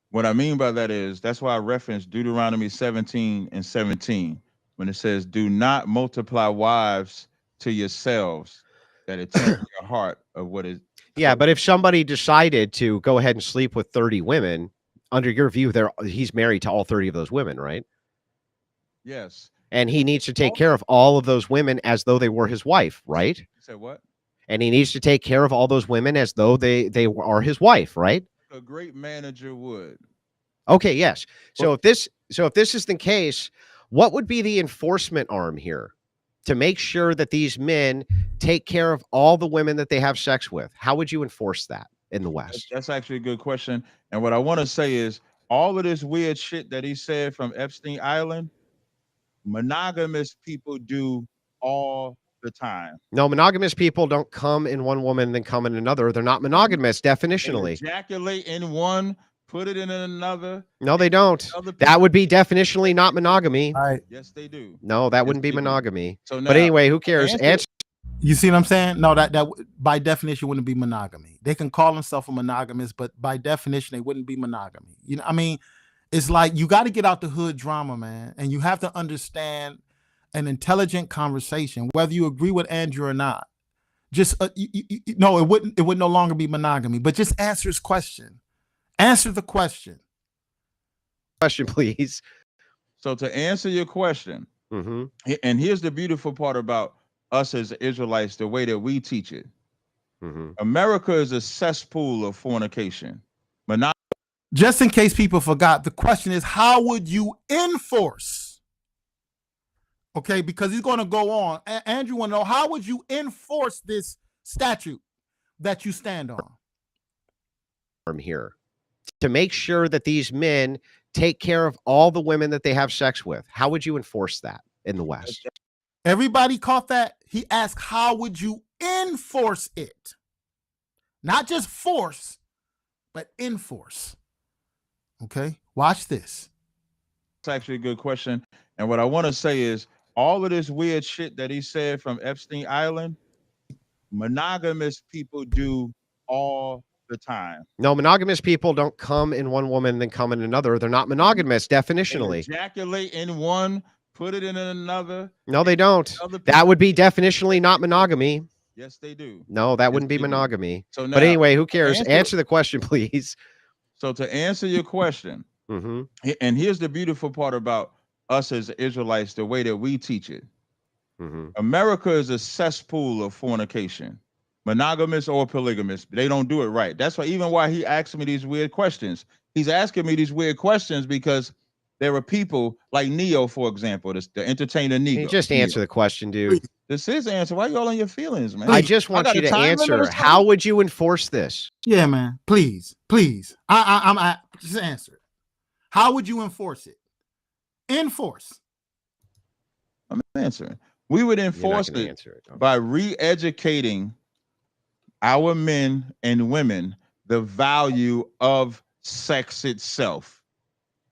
C: What I mean by that is that's why I referenced Deuteronomy 17:17 when it says, "Do not multiply wives to yourselves, that it tempt your heart of what is."
B: Yeah, but if somebody decided to go ahead and sleep with 30 women, under your view, he's married to all 30 of those women, right?
C: Yes.
B: And he needs to take care of all of those women as though they were his wife, right?
C: You said what?
B: And he needs to take care of all those women as though they are his wife, right?
C: A great manager would.
B: Okay, yes. So if this is the case, what would be the enforcement arm here to make sure that these men take care of all the women that they have sex with? How would you enforce that in the West?
C: That's actually a good question. And what I want to say is all of this weird shit that he said from Epstein Island, monogamous people do all the time.
B: No, monogamous people don't come in one woman then come in another. They're not monogamous definitionally.
C: They ejaculate in one, put it in another.
B: No, they don't. That would be definitionally not monogamy.
A: All right.
C: Yes, they do.
B: No, that
C: Yes,
B: wouldn't be
C: they do.
B: monogamy.
C: So now,
B: but anyway, who cares? Answer.
A: You see what I'm saying? No, that by definition wouldn't be monogamy. They can call themselves a monogamous, but by definition they wouldn't be monogamy. You know, I mean, it's like you got to get out the hood drama, man, and you have to understand an intelligent conversation, whether you agree with Andrew or not. Just no, it would no longer be monogamy, but just answer his question. Answer the question.
B: Question, please.
C: So to answer your question, and here's the beautiful part about us as Israelites, the way that we teach it. America is a cesspool of fornication.
A: Just in case people forgot, the question is, how would you enforce? Okay, because he's going to go on. Andrew want to know, how would you enforce this statute that you stand on?
B: From here to make sure that these men take care of all the women that they have sex with. How would you enforce that in the West?
A: Everybody caught that? He asked, how would you enforce it? Not just force, but enforce. Okay, watch this.
C: It's actually a good question. And what I want to say is all of this weird shit that he said from Epstein Island, monogamous people do all the time.
B: No, monogamous people don't come in one woman then come in another. They're not monogamous definitionally.
C: They ejaculate in one, put it in another.
B: No, they don't. That would be definitionally not monogamy.
C: Yes, they do.
B: No, that wouldn't be monogamy.
C: So now,
B: but anyway, who cares? Answer the question, please.
C: So to answer your question, and here's the beautiful part about us as Israelites, the way that we teach it. America is a cesspool of fornication, monogamous or polygamous. They don't do it right. That's why he asked me these weird questions. He's asking me these weird questions because there are people like Neo, for example, the entertainer Neo.
B: You just answer the question, dude.
C: This is answer. Why y'all in your feelings, man?
B: I just want you to answer. How would you enforce this?
A: Yeah, man. Please. I just answer it. How would you enforce it? Enforce.
C: I'm answering. We would enforce it by re-educating our men and women the value of sex itself.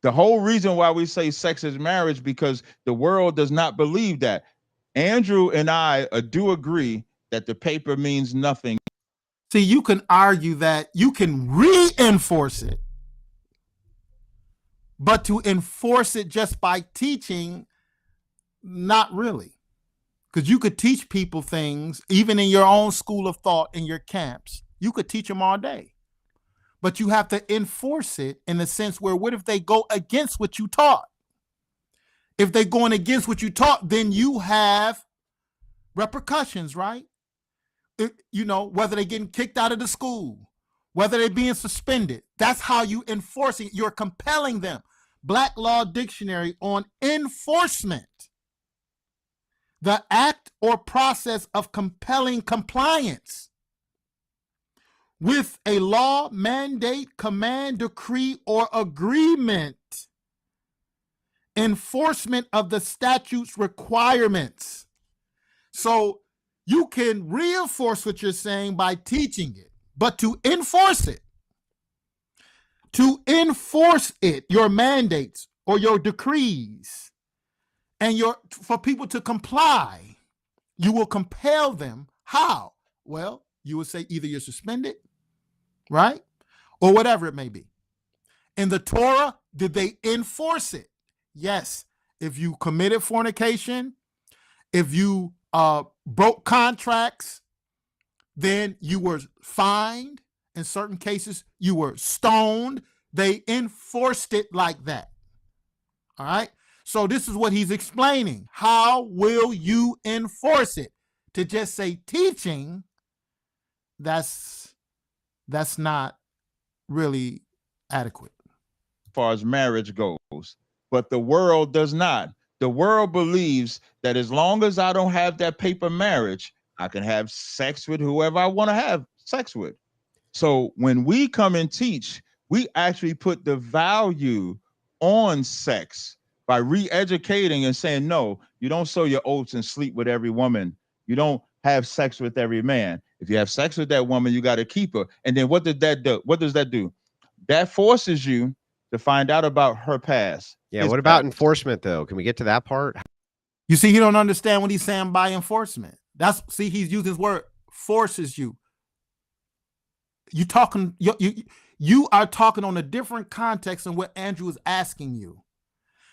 C: The whole reason why we say sex is marriage, because the world does not believe that. Andrew and I do agree that the paper means nothing.
A: See, you can argue that you can reinforce it, but to enforce it just by teaching, not really. Because you could teach people things, even in your own school of thought, in your camps. You could teach them all day. But you have to enforce it in the sense where, what if they go against what you taught? If they're going against what you taught, then you have repercussions, right? Whether they're getting kicked out of the school whether they're being suspended. That's how you enforcing. You're compelling them. Black Law Dictionary on enforcement. The act or process of compelling compliance with a law, mandate, command, decree, or agreement. Enforcement of the statute's requirements. So you can reinforce what you're saying by teaching it, but to enforce it, your mandates or your decrees, and for people to comply, you will compel them. How? Well, you will say either you're suspended, right? Or whatever it may be. In the Torah, did they enforce it? Yes. If you committed fornication, if you broke contracts, then you were fined. In certain cases, you were stoned. They enforced it like that. All right. So this is what he's explaining. How will you enforce it? To just say teaching, that's not really adequate.
C: As far as marriage goes, but the world does not. The world believes that as long as I don't have that paper marriage, I can have sex with whoever I want to have sex with. So when we come and teach, we actually put the value on sex by re-educating and saying, no, you don't sow your oats and sleep with every woman. You don't have sex with every man. If you have sex with that woman, you got to keep her. And then what did that do? What does that do? That forces you to find out about her past.
B: Yeah. What about enforcement, though? Can we get to that part?
A: You see, he don't understand what he's saying by enforcement. He's using his word forces you. You are talking on a different context than what Andrew is asking you.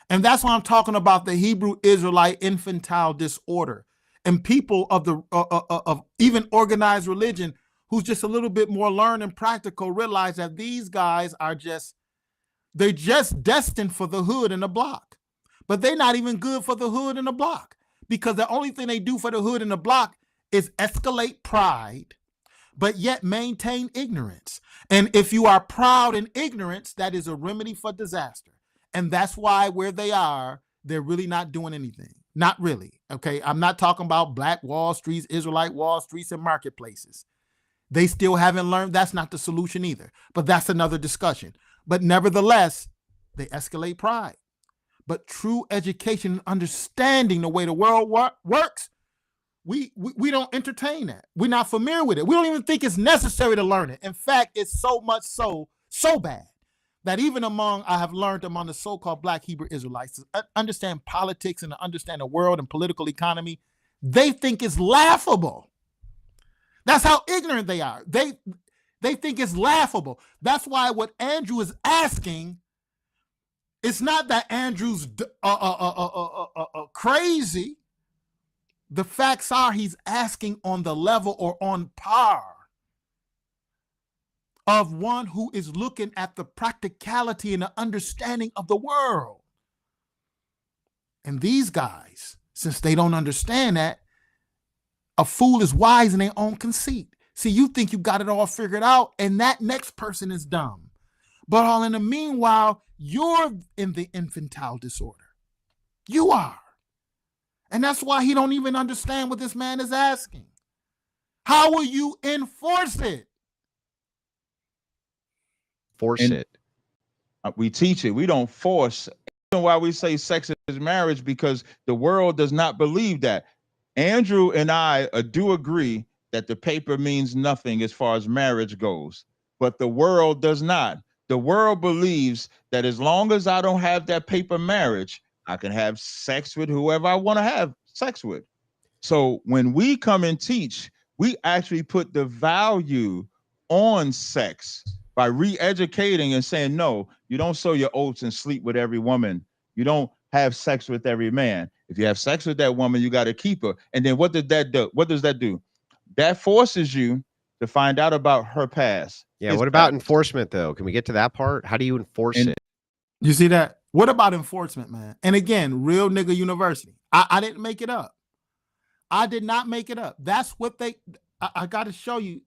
A: And that's why I'm talking about the Hebrew Israelite infantile disorder. And people of of even organized religion who's just a little bit more learned and practical realize that these guys are they're just destined for the hood and the block. But they're not even good for the hood and the block, because the only thing they do for the hood and the block is escalate pride, but yet maintain ignorance. And if you are proud in ignorance, that is a remedy for disaster. And that's why where they are, they're really not doing anything. Not really. Okay. I'm not talking about Black Wall Streets, Israelite Wall Streets, and marketplaces. They still haven't learned. That's not the solution either. But that's another discussion. But nevertheless, they escalate pride. But true education and understanding the way the world works, we don't entertain that. We're not familiar with it. We don't even think it's necessary to learn it. In fact, it's so much so bad that even I have learned among the so-called Black Hebrew Israelites to understand politics and to understand the world and political economy, they think it's laughable. That's how ignorant they are. They think it's laughable. That's why what Andrew is asking, it's not that Andrew's crazy. The facts are he's asking on the level or on par of one who is looking at the practicality and the understanding of the world. And these guys, since they don't understand that, a fool is wise in their own conceit. See, you think you got it all figured out, and that next person is dumb. But all in the meanwhile, you're in the infantile disorder. You are. And that's why he don't even understand what this man is asking. How will you enforce it?
C: We teach it. We don't force. The reason why we say sex is marriage, because the world does not believe that. Andrew and I do agree that the paper means nothing as far as marriage goes, but the world does not. The world believes that as long as I don't have that paper marriage, I can have sex with whoever I want to have sex with. So when we come and teach, we actually put the value on sex by re-educating and saying, no, you don't sow your oats and sleep with every woman. You don't have sex with every man. If you have sex with that woman, you got to keep her. And then what did that do? What does that do? That forces you to find out about her past.
B: Yeah. What about enforcement, though? Can we get to that part? How do you enforce it?
A: You see that? What about enforcement, man? And again, Real Nigga University. I didn't make it up. I did not make it up. That's what I got to show you.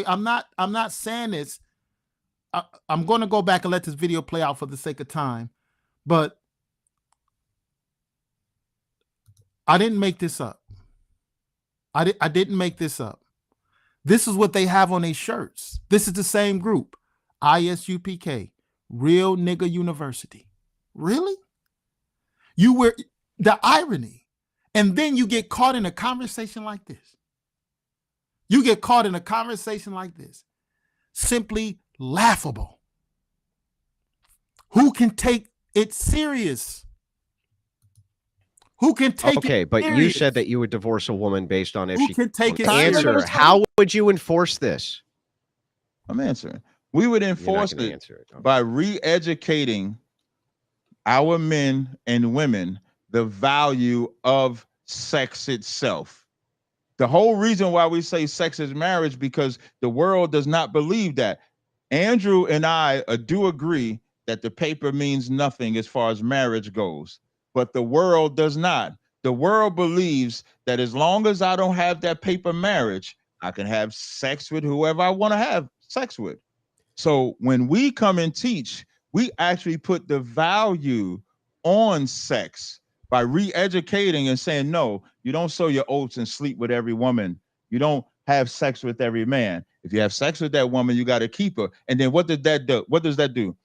A: I'm not saying this I'm going to go back and let this video play out for the sake of time, but I didn't make this up. I didn't make this up. This is what they have on their shirts. This is the same group, ISUPK, Real Nigga University. Really? You were the irony. And then you get caught in a conversation like this. You get caught in a conversation like this. Simply laughable. Who can take it serious? Who can take
B: okay,
A: it
B: but
A: serious?
B: you said that you would divorce a woman based on if
A: Who
B: she
A: can take it
B: answer.
A: serious?
B: How would you enforce this?
C: I'm answering. We would
B: You're not
C: enforce
B: gonna
C: it
B: answer it. Okay.
C: by re-educating our men and women the value of sex itself. The whole reason why we say sex is marriage, because the world does not believe that. Andrew and I do agree that the paper means nothing as far as marriage goes, but the world does not. The world believes that as long as I don't have that paper marriage, I can have sex with whoever I want to have sex with. So when we come and teach, we actually put the value on sex by re-educating and saying, no, you don't sow your oats and sleep with every woman. You don't have sex with every man. If you have sex with that woman, you got to keep her. And then what did that do? What does that do?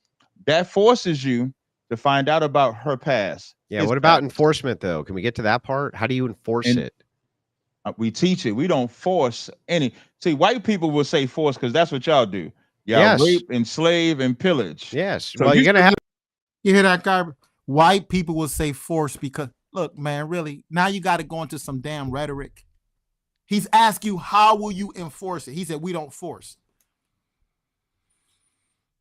C: That forces you to find out about her past.
B: Yeah. What about enforcement, though? Can we get to that part? How do you enforce it?
C: We teach it. We don't force any. See, white people will say force because that's what y'all do. Y'all
B: Yes.
C: rape, enslave, and pillage.
B: Yes.
C: So
B: well, you're gonna have.
A: You hear that, guy? White people will say force because, look, man, really, now you got to go into some damn rhetoric. He's asked you, how will you enforce it? He said, we don't force.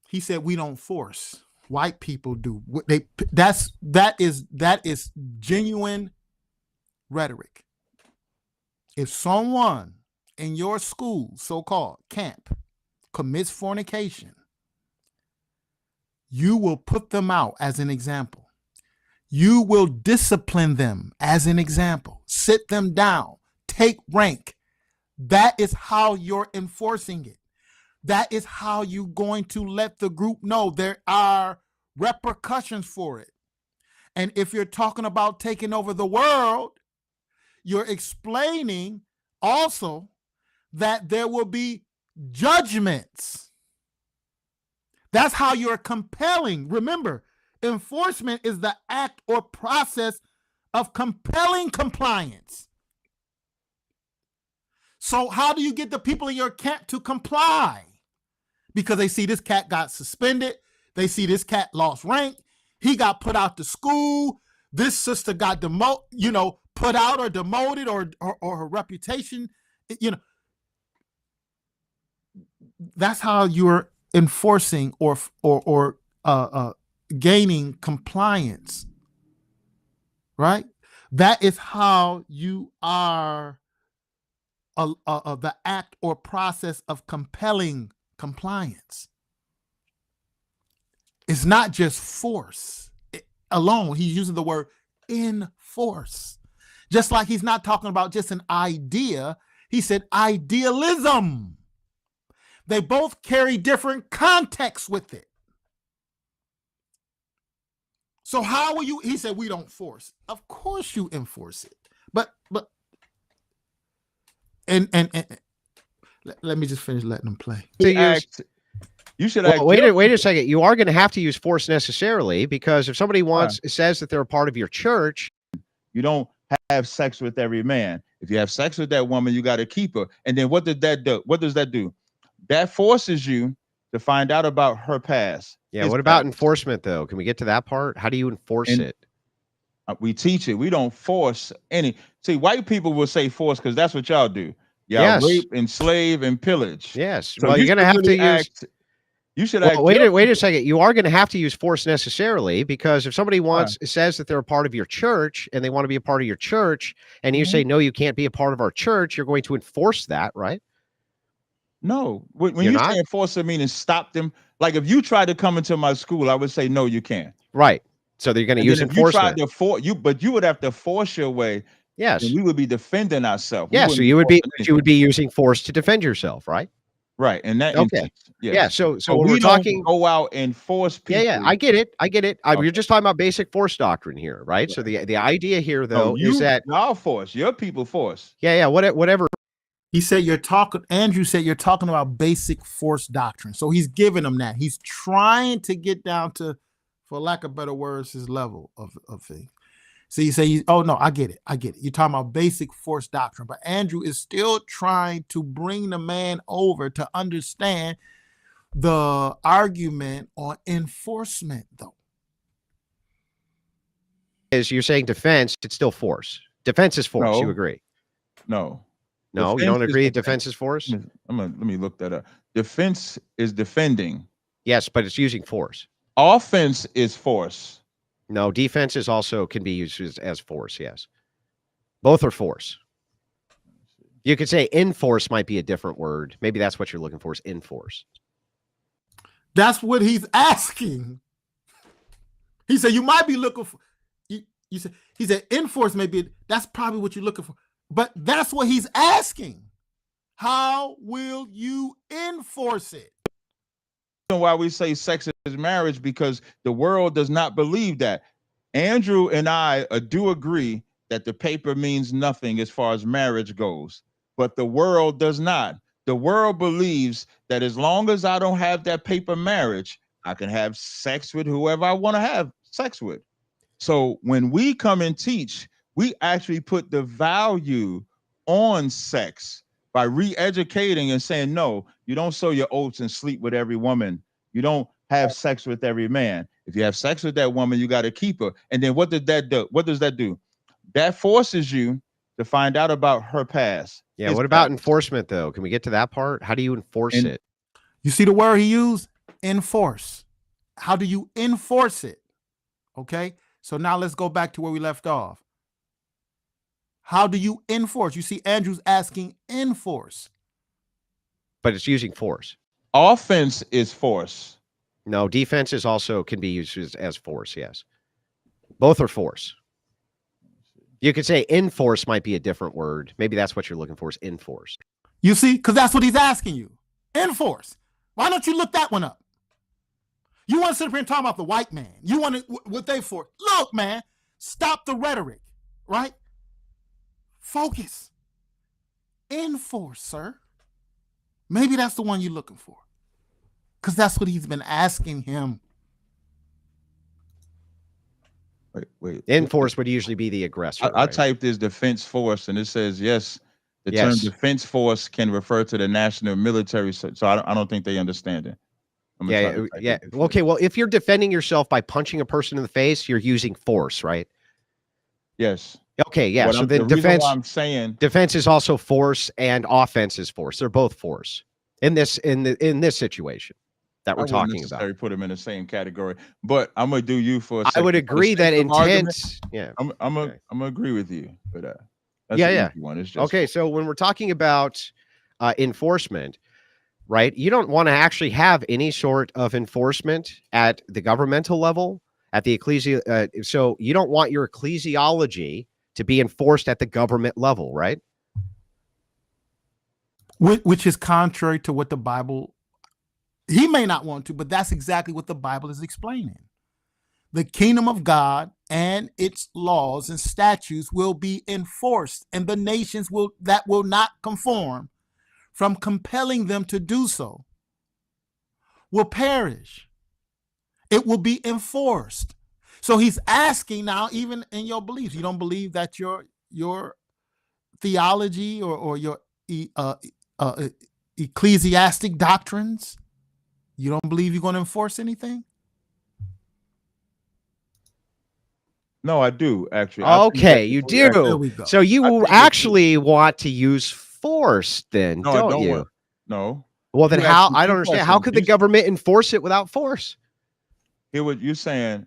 A: He said, we don't force. White people do. That is genuine rhetoric. If someone in your school, so-called camp, commits fornication, you will put them out as an example. You will discipline them as an example. Sit them down. Take rank. That is how you're enforcing it. That is how you're going to let the group know there are repercussions for it. And if you're talking about taking over the world, you're explaining also that there will be judgments. That's how you're compelling. Remember, enforcement is the act or process of compelling compliance. So how do you get the people in your camp to comply? Because they see this cat got suspended. They see this cat lost rank. He got put out to school. This sister got put out or demoted, or her reputation. That's how you're enforcing or gaining compliance, right? That is how you are the act or process of compelling compliance. It's not just force alone. He's using the word enforce. Just like he's not talking about just an idea. He said idealism. They both carry different contexts with it. So how will you, he said, we don't force. Of course you enforce it. But let me just finish letting them play.
C: You should
B: wait a second. You are going to have to use force necessarily, because if somebody says that they're a part of your church,
C: you don't have sex with every man. If you have sex with that woman, you got to keep her. And then what did that do? What does that do? That forces you to find out about her past.
B: Yeah. What about enforcement, though? Can we get to that part? How do you enforce it?
C: We teach it. We don't force any. See, white people will say force because that's what y'all do. Y'all
B: Yes.
C: rape, enslave, and pillage.
B: Yes.
C: So
B: well, you're going to have to use.
C: You should
B: wait a second. You are going to have to use force necessarily, because if somebody says that they're a part of your church and they want to be a part of your church, and you say, no, you can't be a part of our church, you're going to enforce that, right?
C: No. When you say enforce, it means stop them. Like if you try to come into my school, I would say, no, you can't.
B: Right. So they're going to use enforcement.
C: But you would have to force your way.
B: Yes.
C: And we would be defending ourselves.
B: Yeah. So you would be using force to defend yourself, right?
C: Right. In that
B: Okay.
C: instance. Yes.
B: Yeah. So
C: But
B: when
C: we
B: we're
C: don't
B: talking,
C: go out and force
B: yeah,
C: people.
B: yeah, I get it. I get it. You're
C: Okay.
B: just talking about basic force doctrine here, right? So the idea here,
C: No,
B: though, is that
C: y'all force. Your people force.
B: yeah, whatever.
A: He said you're talking, Andrew said you're talking about basic force doctrine. So he's giving them that. He's trying to get down to, for lack of better words, his level of things. So you say, oh no, I get it. I get it. You're talking about basic force doctrine. But Andrew is still trying to bring the man over to understand the argument on enforcement, though.
B: Is you're saying defense, it's still force. Defense is force. You
C: No.
B: agree?
C: No.
B: No, you
C: Defense
B: don't
C: is
B: agree.
C: defense.
B: Defense is force.
C: Let me look that up. Defense is defending.
B: Yes, but it's using force.
C: Offense is force.
B: No, defense is also can be used as force. Yes, both are force. You could say enforce might be a different word. Maybe that's what you're looking for is enforce.
A: That's what he's asking. He said you might be looking for. You said he said enforce maybe that's probably what you're looking for, but that's what he's asking. How will you enforce it?
C: Why we say sex is marriage, because the world does not believe that. Andrew and I do agree that the paper means nothing as far as marriage goes, but the world does not. The world believes that as long as I don't have that paper marriage, I can have sex with whoever I want to have sex with. So when we come and teach, we actually put the value on sex by re-educating and saying, no, you don't sow your oats and sleep with every woman. You don't have sex with every man. If you have sex with that woman, you got to keep her. And then what did that do? What does that do? That forces you to find out about her past.
B: Yeah. What about enforcement, though? Can we get to that part? How do you enforce it?
A: You see the word he used? Enforce. How do you enforce it? Okay. So now let's go back to where we left off. How do you enforce? You see, Andrew's asking enforce.
B: But it's using force.
C: Offense is force.
B: No, defense is also can be used as force. Yes, both are force. You could say enforce might be a different word. Maybe that's what you're looking for is enforce.
A: You see, because that's what he's asking you. Enforce. Why don't you look that one up? You want to sit up here and talk about the white man. You want to, what they for? Look, man, stop the rhetoric, right? Focus. Enforce, sir. Maybe that's the one you're looking for. Because that's what he's been asking him.
C: Wait.
B: Enforce would usually be the aggressor.
C: I typed this defense force and it says, yes, the term defense force can refer to the national military. So I don't think they understand it.
B: Yeah. Okay. Well, if you're defending yourself by punching a person in the face, you're using force, right?
C: Yes.
B: Okay. Yeah. So then defense is also force and offense is force. They're both force in this situation that we're talking about.
C: Put them in the same category, but I'm gonna do you for a second.
B: I would agree that intent. Yeah.
C: I'm gonna agree with you for that.
B: That's an easy one. It's just okay. So when we're talking about enforcement, right? You don't want to actually have any sort of enforcement at the governmental level, at the so you don't want your ecclesiology to be enforced at the government level, right?
A: Which is contrary to what the Bible, he may not want to, but that's exactly what the Bible is explaining. The kingdom of God and its laws and statutes will be enforced, and the nations that will not conform from compelling them to do so will perish. It will be enforced. So he's asking now, even in your beliefs, you don't believe that your theology or your ecclesiastic doctrines, you don't believe you're going to enforce anything?
C: No, I do actually.
B: Okay, you do. There we go. So you actually want to use force then, don't you?
C: No.
B: Well, then how? I don't understand. How could the government enforce it without force?
C: Hear what you're saying,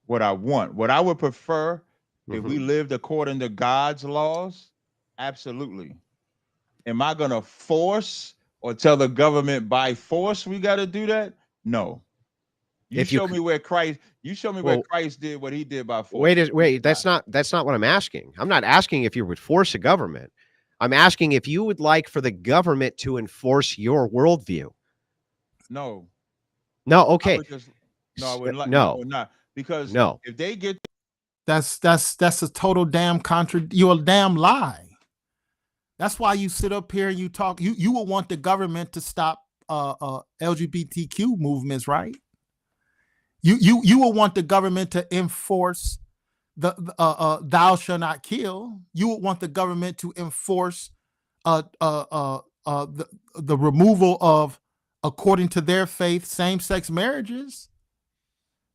C: what I want. What I would prefer if we lived according to God's laws, absolutely. Am I going to force or tell the government by force we got to do that? No. You show me where Christ did what he did by force.
B: Wait, that's not what I'm asking. I'm not asking if you would force a government. I'm asking if you would like for the government to enforce your worldview.
C: No.
B: No,
C: I
B: okay.
C: would just no, I wouldn't like
B: No.
C: I would not. Because
B: No.
C: if they get
A: That's a total damn you're a damn lie. That's why you sit up here and you talk. You will want the government to stop LGBTQ movements, right? You will want the government to enforce the thou shall not kill. You would want the government to enforce the removal of, according to their faith, same-sex marriages.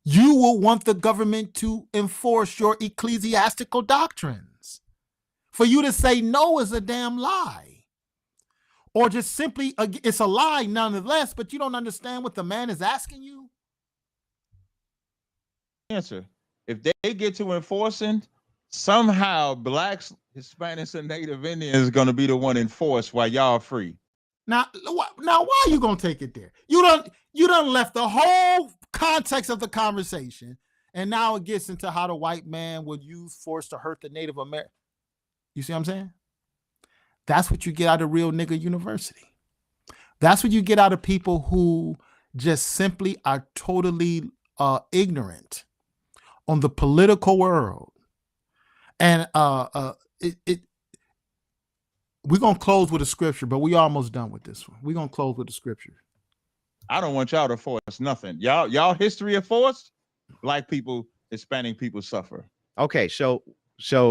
A: You will want the government to enforce your ecclesiastical doctrines. For you to say no is a damn lie. Or just simply, it's a lie nonetheless, but you don't understand what the man is asking you.
C: answer, if they get to enforcing, somehow blacks, Hispanics, and Native Indians is going to be the one enforced while y'all free.
A: Now why are you gonna take it there? You done left the whole context of the conversation, and now it gets into how the white man would use force to hurt the Native American. You see what I'm saying? That's what you get out of Real Nigga University. That's what you get out of people who just simply are totally ignorant on the political world. And we're going to close with a scripture, but we almost done with this one. We're going to close with the scripture.
C: I don't want y'all to force nothing. Y'all history of force, black people, Hispanic people suffer.
B: Okay, so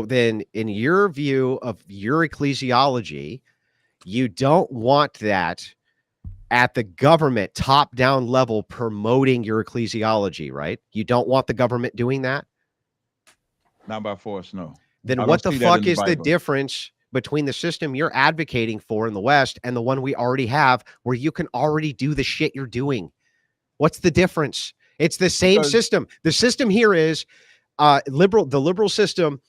B: then in your view of your ecclesiology, you don't want that at the government top-down level promoting your ecclesiology, right? You don't want the government doing that?
C: Not by force, no.
B: Then
C: I
B: what
C: don't
B: the
C: see that in
B: fuck
C: the
B: is the
C: Bible.
B: difference between the system you're advocating for in the West and the one we already have, where you can already do the shit you're doing? What's the difference? It's the same system. The system here is the liberal system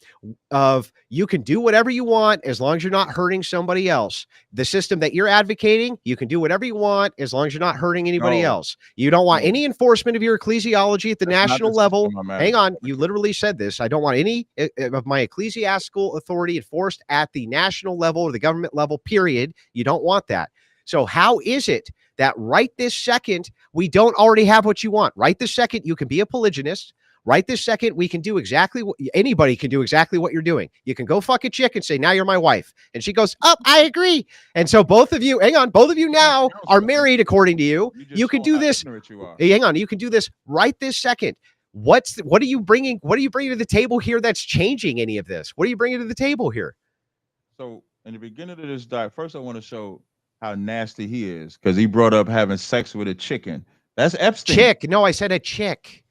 B: of you can do whatever you want as long as you're not hurting somebody else. The system that you're advocating, you can do whatever you want as long as you're not hurting anybody else. You don't want any enforcement of your ecclesiology at the national level. Hang on, you literally said this. I don't want any of my ecclesiastical authority enforced at the national level or the government level, period. You don't want that. So how is it that right this second, we don't already have what you want? Right this second, you can be a polygynist. Right this second, we can do exactly what anybody can do exactly what you're doing. You can go fuck a chick and say, now you're my wife. And she goes, oh, I agree. And so both of you, hang on, both of you now are married according to you. You can do this. Hang on, you can do this right this second. What are you bringing? What are you bringing to the table here that's changing any of this? What are you bringing to the table here?
C: So in the beginning of this diet, first I want to show how nasty he is, because he brought up having sex with a chicken. That's Epstein.
B: Chick. No, I said a chick.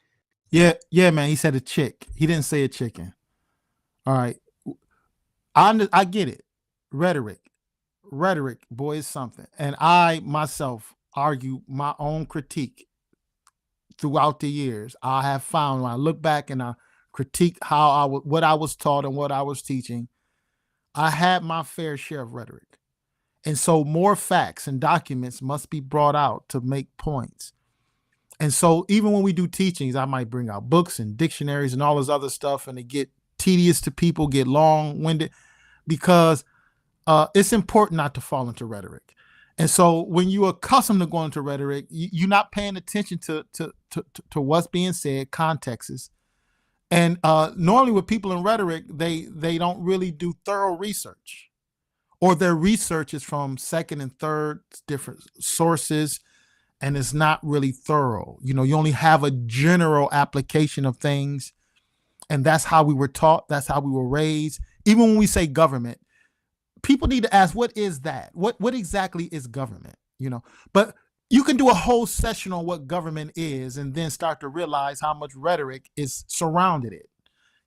A: Yeah, man. He said a chick. He didn't say a chicken. All right. I get it. Rhetoric, boy, is something. And I myself argue my own critique throughout the years. I have found when I look back and I critique what I was taught and what I was teaching, I had my fair share of rhetoric. And so more facts and documents must be brought out to make points. And so even when we do teachings, I might bring out books and dictionaries and all this other stuff, and it get tedious to people, get long-winded, because it's important not to fall into rhetoric. And so when you're accustomed to going into rhetoric, you're not paying attention to what's being said, contexts. And normally with people in rhetoric, they don't really do thorough research, or their research is from second and third different sources, and it's not really thorough. You know, you only have a general application of things, and that's how we were taught. That's how we were raised. Even when we say government, people need to ask, what is that? What exactly is government? You know, but you can do a whole session on what government is and then start to realize how much rhetoric is surrounded it,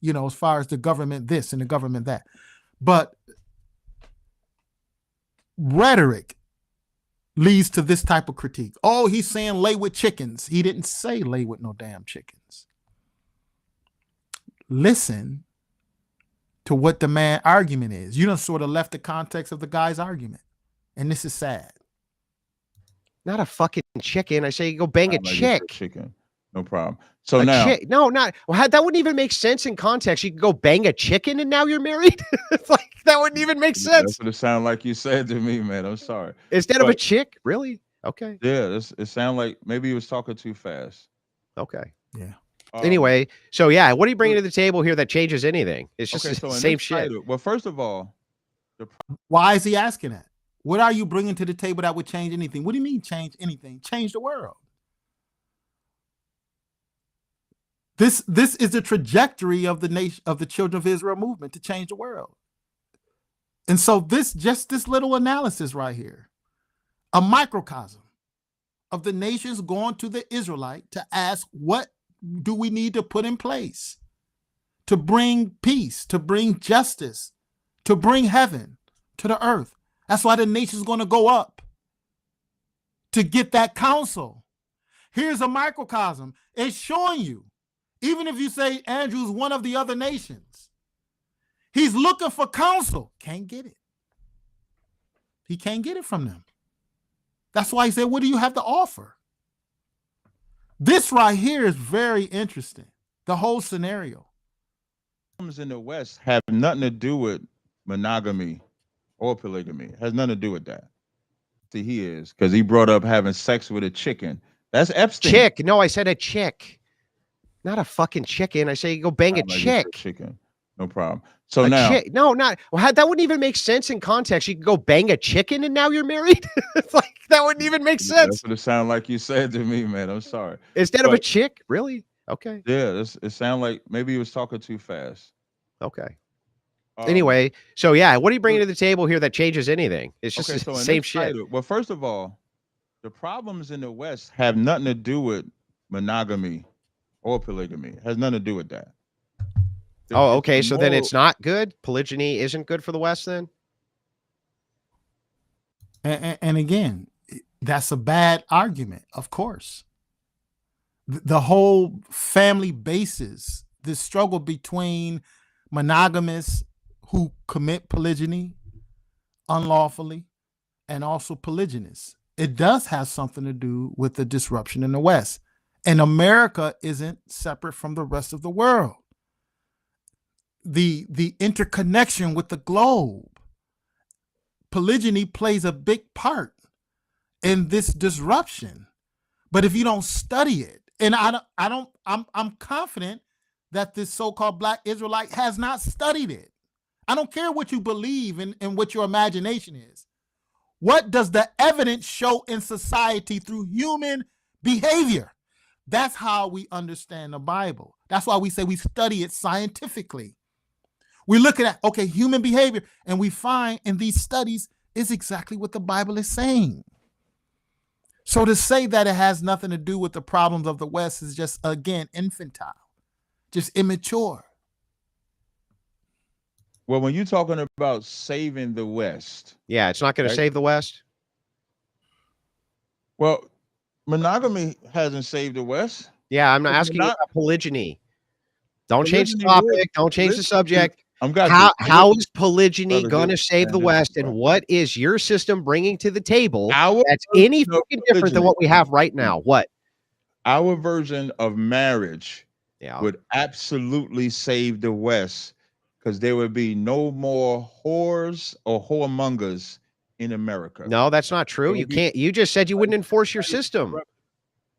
A: you know, as far as the government this and the government that. But rhetoric leads to this type of critique. Oh, he's saying lay with chickens. He didn't say lay with no damn chickens. Listen to what the man's argument is. You done sort of left the context of the guy's argument. And this is sad.
B: Not a fucking chicken. I say go bang a chick.
C: Chicken. No problem. So
B: A
C: now,
B: chick? No, not well, that wouldn't even make sense in context. You could go bang a chicken and now you're married. It's like that wouldn't even make
C: that's
B: sense.
C: what it sounded like you said to me, man. I'm sorry.
B: Instead of a
C: But
B: chick, really? Okay,
C: yeah, it sounded like maybe he was talking too fast.
B: okay.
A: Yeah.
B: Anyway, so yeah, what are you bringing to the table here that changes anything? It's just
C: Okay,
B: the
C: so in
B: same
C: this
B: shit.
C: title, well, first of all,
A: Why is he asking that? What are you bringing to the table that would change anything? What do you mean change anything? Change the world. This is the trajectory of the nation of the Children of Israel movement to change the world. And so this little analysis right here, a microcosm of the nations going to the Israelite to ask, what do we need to put in place to bring peace, to bring justice, to bring heaven to the earth? That's why the nation's going to go up to get that counsel. Here's a microcosm. It's showing you, even if you say Andrew's one of the other nations, he's looking for counsel. Can't get it. He can't get it from them. That's why he said, what do you have to offer? This right here is very interesting. The whole scenario.
C: in the West have nothing to do with monogamy or polygamy. It has nothing to do with that. See, he is, because he brought up having sex with a chicken. That's Epstein.
B: Chick? No, I said a chick, not a fucking chicken. I say you go bang a
C: Like you said,
B: chick.
C: chicken. No problem. So
B: A
C: now,
B: chick? No, not well, that wouldn't even make sense in context. You could go bang a chicken and now you're married. It's like that wouldn't even make sense.
C: that's what it sounded like you said to me, man. I'm sorry.
B: Instead of a
C: But-
B: chick, really? Okay,
C: Yeah, it sounded like maybe he was talking too fast.
B: okay.
C: Um,
B: Anyway, so yeah, what are you bringing to the table here that changes anything? It's just
C: okay,
B: the
C: so in
B: same
C: this
B: shit.
C: title, well, first of all, the problems in the West have nothing to do with monogamy or polygamy. It has nothing to do with that.
B: Oh,
C: It's
B: okay.
C: the
B: So then
C: moral-
B: it's not good. Polygyny isn't good for the West then?
A: And again, that's a bad argument, of course. The whole family basis, this struggle between monogamists who commit polygyny unlawfully and also polygynists, it does have something to do with the disruption in the West. And America isn't separate from the rest of the world. The interconnection with the globe, polygyny plays a big part in this disruption. But if you don't study it, and I'm confident that this so-called Black Israelite has not studied it. I don't care what you believe and what your imagination is. What does the evidence show in society through human behavior? That's how we understand the Bible. That's why we say we study it scientifically. We look at, okay, human behavior, and we find in these studies is exactly what the Bible is saying. So to say that it has nothing to do with the problems of the West is just, again, infantile, just immature.
C: Well, when you're talking about saving the West,
B: Yeah, it's not going
C: Right.
B: to save the West.
C: well, monogamy hasn't saved the West.
B: Yeah, I'm not
C: It's
B: asking you
C: not-
B: about polygyny. Don't change the
C: Polygyny would-
B: topic. Don't change the subject.
C: I'm got
B: How is polygyny
C: Brother,
B: going to
C: just-
B: save the
C: just-
B: West? And what is your system bringing to the table
C: Our
B: that's any
C: version of
B: fucking different than what we have right now? What?
C: Our version of marriage
B: Yeah.
C: would absolutely save the West, because there would be no more whores or whoremongers in America.
B: No, that's not true.
C: It
B: You
C: would be-
B: can't. You just said you wouldn't enforce your system.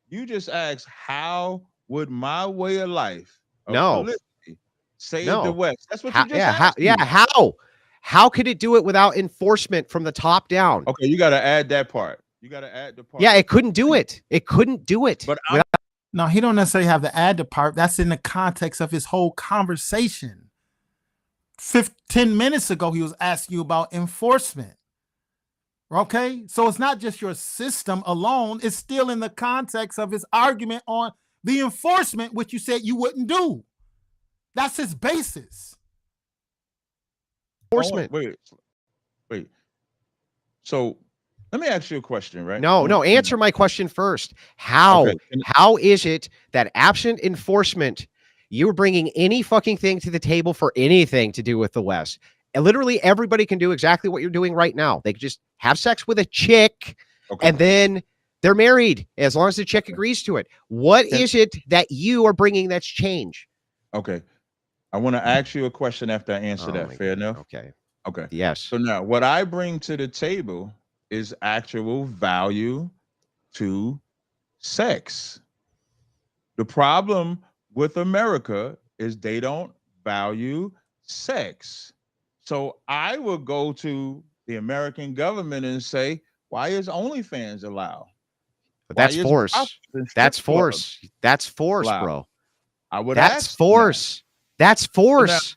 C: You just asked, how would my way of life of
B: No.
C: polygyny save
B: No.
C: the West? That's what
B: How,
C: you just
B: yeah,
C: asked. me.
B: how could it do it without enforcement from the top down?
C: Okay, you got to add that part. You got to add the part.
B: Yeah, it couldn't do it. It couldn't do it.
C: But
B: without-
A: No, he don't necessarily have to add the part. That's in the context of his whole conversation. 10 minutes ago, he was asking you about enforcement. Okay, so it's not just your system alone. It's still in the context of his argument on the enforcement, which you said you wouldn't do. That's his basis.
B: enforcement.
C: Wait. So let me ask you a question, right?
B: No, answer my question first. How?
C: Okay,
B: How is it that absent enforcement, you're bringing any fucking thing to the table for anything to do with the West? And literally everybody can do exactly what you're doing right now. They could just have sex with a chick
C: Okay.
B: and then They're married as long as the chick agrees to it. What is it that you are bringing that's change?
C: Okay. I want to ask you a question after I answer
B: Oh
C: that.
B: my
C: Fair
B: God.
C: enough?
B: Okay.
C: Okay.
B: Yes.
C: So now what I bring to the table is actual value to sex. The problem with America is they don't value sex. So I will go to the American government and say, why is OnlyFans allowed?
B: But
C: Why
B: that's
C: is
B: force.
C: prostitutes and
B: That's
C: strip clubs
B: force. That's force,
C: allowed?
B: bro.
C: I would
B: That's
C: ask them that.
B: force. That's force.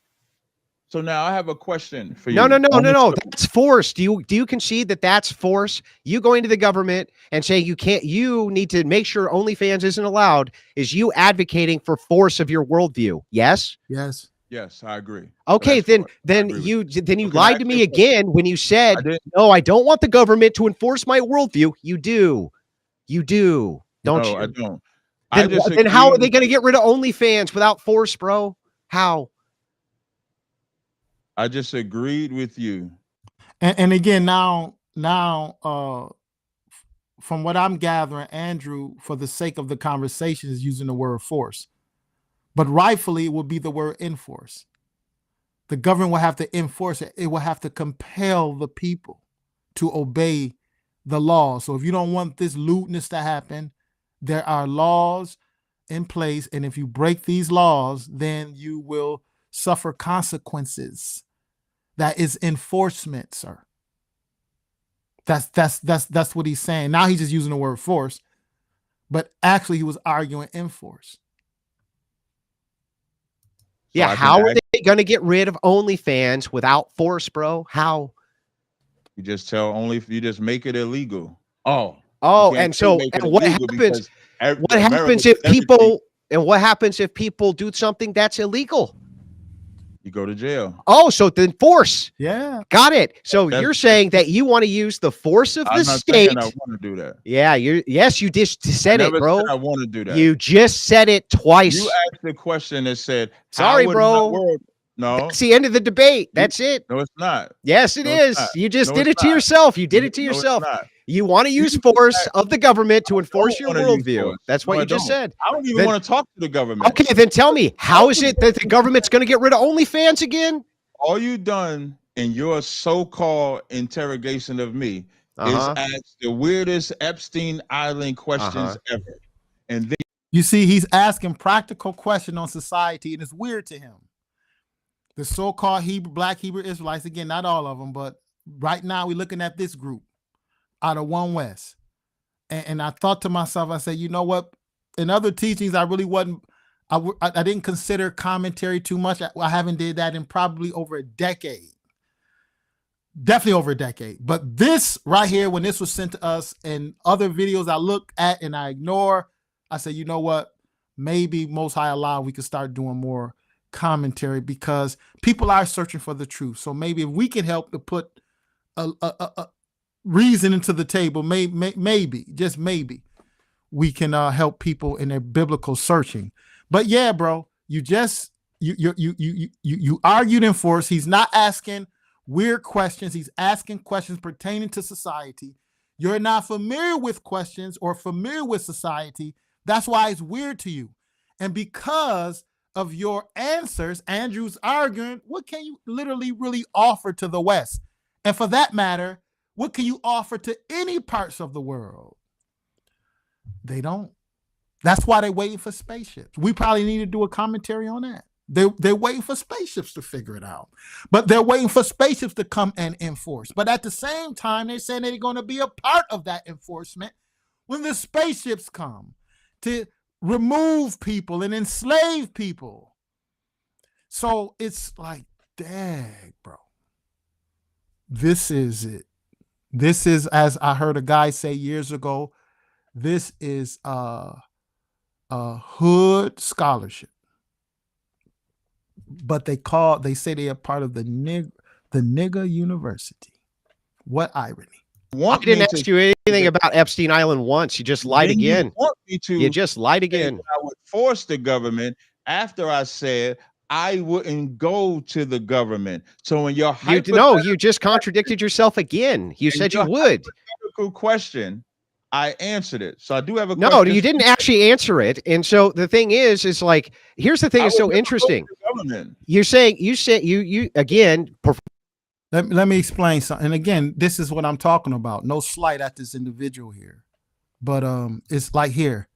C: So now I have a question for
B: No,
C: you.
B: no, no,
C: On
B: no,
C: the
B: no.
C: sub-
B: That's force. Do you concede that that's force? You going to the government and saying you need to make sure OnlyFans isn't allowed is you advocating for force of your worldview. Yes?
A: Yes.
C: Yes, I agree.
B: Okay,
C: That's force. I
B: then
C: agree with
B: you
C: So can I
B: lied
C: ask
B: to
C: you
B: me
C: a question?
B: again when you
C: I
B: said,
C: didn't.
B: no, I don't want the government to enforce my worldview. You do. You do. Don't
C: No, I
B: you?
C: don't. I just
B: Then how are
C: agree.
B: they going to get rid of OnlyFans without force, bro? How?
C: I just agreed with you.
A: And again, now, from what I'm gathering, Andrew, for the sake of the conversation, is using the word force, but rightfully it would be the word enforce. The government will have to enforce it. It will have to compel the people to obey the law. So if you don't want this lewdness to happen, there are laws in place, and if you break these laws, then you will suffer consequences. That is enforcement, sir. That's what he's saying. Now he's just using the word force, but actually he was arguing enforce.
C: So
B: Yeah,
C: I can
B: how are
C: ask
B: they going to get rid of OnlyFans without force, bro? How?
C: you just tell only if you just make it illegal. Oh,
B: Oh,
C: you can't
B: and
C: say
B: so
C: make it
B: and what
C: illegal
B: happens?
C: because
B: What
C: America
B: happens
C: does
B: if
C: everything.
B: what happens if people do something that's illegal?
C: You go to jail.
B: Oh, so then force.
A: Yeah.
B: Got it. So
C: That's,
B: you're saying that you want to use the force of the
C: I'm not saying
B: state.
C: I want to do that.
B: Yeah, yes, you just
C: I
B: said it,
C: never said
B: bro.
C: I want to do that.
B: You just said it
C: You
B: twice.
C: asked the question that said, "How
B: Sorry,
C: would my
B: bro.
C: world?" No,
B: That's the end of the debate.
C: you,
B: That's it.
C: no, it's not.
B: Yes, it
C: No, it's
B: is.
C: not.
B: You just
C: No,
B: did
C: it's
B: it to
C: not.
B: yourself. You did it to
C: No, it's
B: yourself.
C: not.
B: You want to
C: You
B: use
C: just
B: force
C: asked,
B: of the government to
C: I
B: enforce
C: don't
B: your
C: want to use
B: worldview.
C: force.
B: That's
C: No,
B: what
C: I
B: you just
C: don't.
B: said.
C: I don't even
B: Then,
C: want to talk to the government.
B: okay, then tell me, how is it that the government's going to get rid of OnlyFans again?
C: All you done in your so-called interrogation of me is
B: Uh-huh.
C: ask the weirdest Epstein Island questions
B: Uh-huh.
C: ever. And then
A: You see, he's asking practical question on society, and it's weird to him. The so-called Black Hebrew Israelites, again, not all of them, but right now we're looking at this group out of One West. And I thought to myself, I said, you know what? In other teachings, I really wasn't, I didn't consider commentary too much. I haven't did that in probably over a decade. Definitely over a decade. But this right here, when this was sent to us and other videos I look at and I ignore, I said, you know what? Maybe Most High Allah, we could start doing more commentary because people are searching for the truth. So maybe if we can help to put a reason into the table, maybe, just maybe, we can help people in their biblical searching. But yeah, bro, you argued in force. He's not asking weird questions. He's asking questions pertaining to society. You're not familiar with questions or familiar with society. That's why it's weird to you. And because of your answers, Andrew's arguing, what can you literally really offer to the West? And for that matter, what can you offer to any parts of the world? They don't. That's why they're waiting for spaceships. We probably need to do a commentary on that. They're waiting for spaceships to figure it out. But they're waiting for spaceships to come and enforce. But at the same time, they're saying they're going to be a part of that enforcement when the spaceships come to remove people and enslave people. So it's like, dang, bro. This is it. This is, as I heard a guy say years ago, this is a hood scholarship. But they say they are part of the nigger university. What irony.
B: I didn't ask you anything about Epstein Island once. You just lied again.
C: You want me to
B: You just lied again.
C: I would force the government after I said I wouldn't go to the government. So when your
B: You just contradicted yourself again. You said you would.
C: Hypothetical question, I answered it. So I do have a
B: No,
C: question.
B: you didn't actually answer it. And so the thing is like, here's the thing that's so interesting. You're saying, you again,
A: Let me explain something. And again, this is what I'm talking about. No slight at this individual here. But it's like here,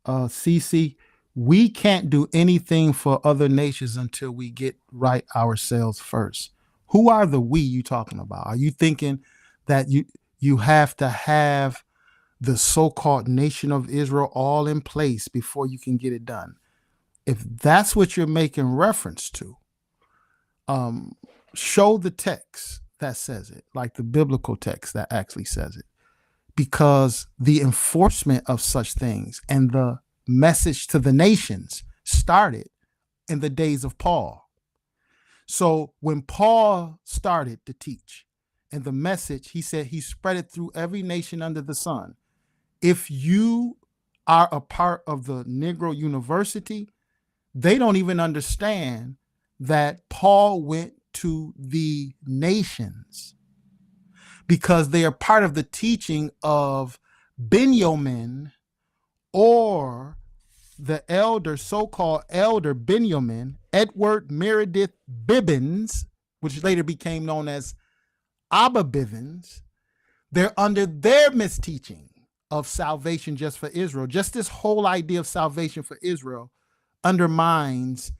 A: CC, we can't do anything for other nations until we get right ourselves first. Who are the we you talking about? Are you thinking that you have to have the so-called nation of Israel all in place before you can get it done? If that's what you're making reference to, show the text that says it, like the biblical text that actually says it, because the enforcement of such things and the message to the nations started in the days of Paul. So when Paul started to teach and the message, he said he spread it through every nation under the sun. If you are a part of the Negro University, they don't even understand that Paul went to the nations because they are part of the teaching of Yomin, or the elder, so-called elder Yomin, Edward Meredith Bivens, which later became known as Abba Bivens. They're under their misteaching of salvation just for Israel. Just this whole idea of salvation for Israel undermines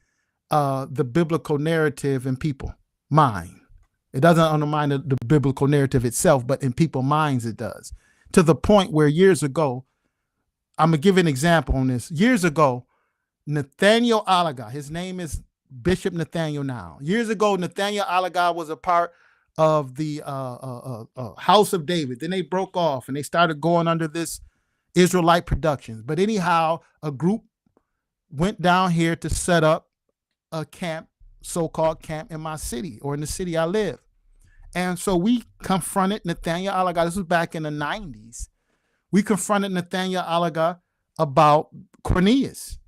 A: the biblical narrative in people's mind. It doesn't undermine the biblical narrative itself, but in people's minds it does. To the point where years ago, I'm going to give an example on this. Years ago, Nathaniel Alaga, his name is Bishop Nathaniel now. Years ago, Nathaniel Alaga was a part of the House of David. Then they broke off and they started going under this Israelite Productions. But anyhow, a group went down here to set up a camp, so-called camp in my city or in the city I live. And so we confronted Nathaniel Alaga. This was back in the 90s. We confronted Nathaniel Alaga about Cornelius.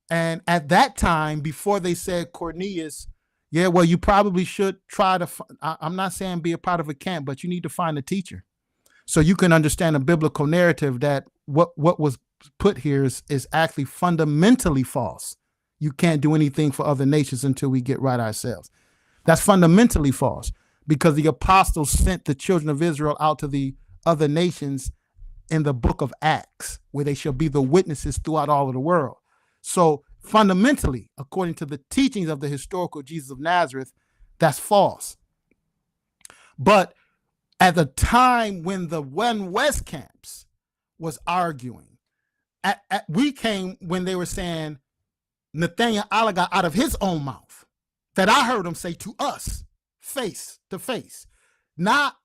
A: And at that time, before they said Cornelius, yeah, well, you probably should try to, I'm not saying be a part of a camp, but you need to find a teacher. So you can understand a biblical narrative that what was put here is actually fundamentally false. You can't do anything for other nations until we get right ourselves. That's fundamentally false, because the apostles sent the children of Israel out to the other nations in the book of Acts, where they shall be the witnesses throughout all of the world. So fundamentally, according to the teachings of the historical Jesus of Nazareth, that's false. But at the time when the One West camps was arguing, we came when they were saying Nathaniel Alaga out of his own mouth, that I heard him say to us face to face, not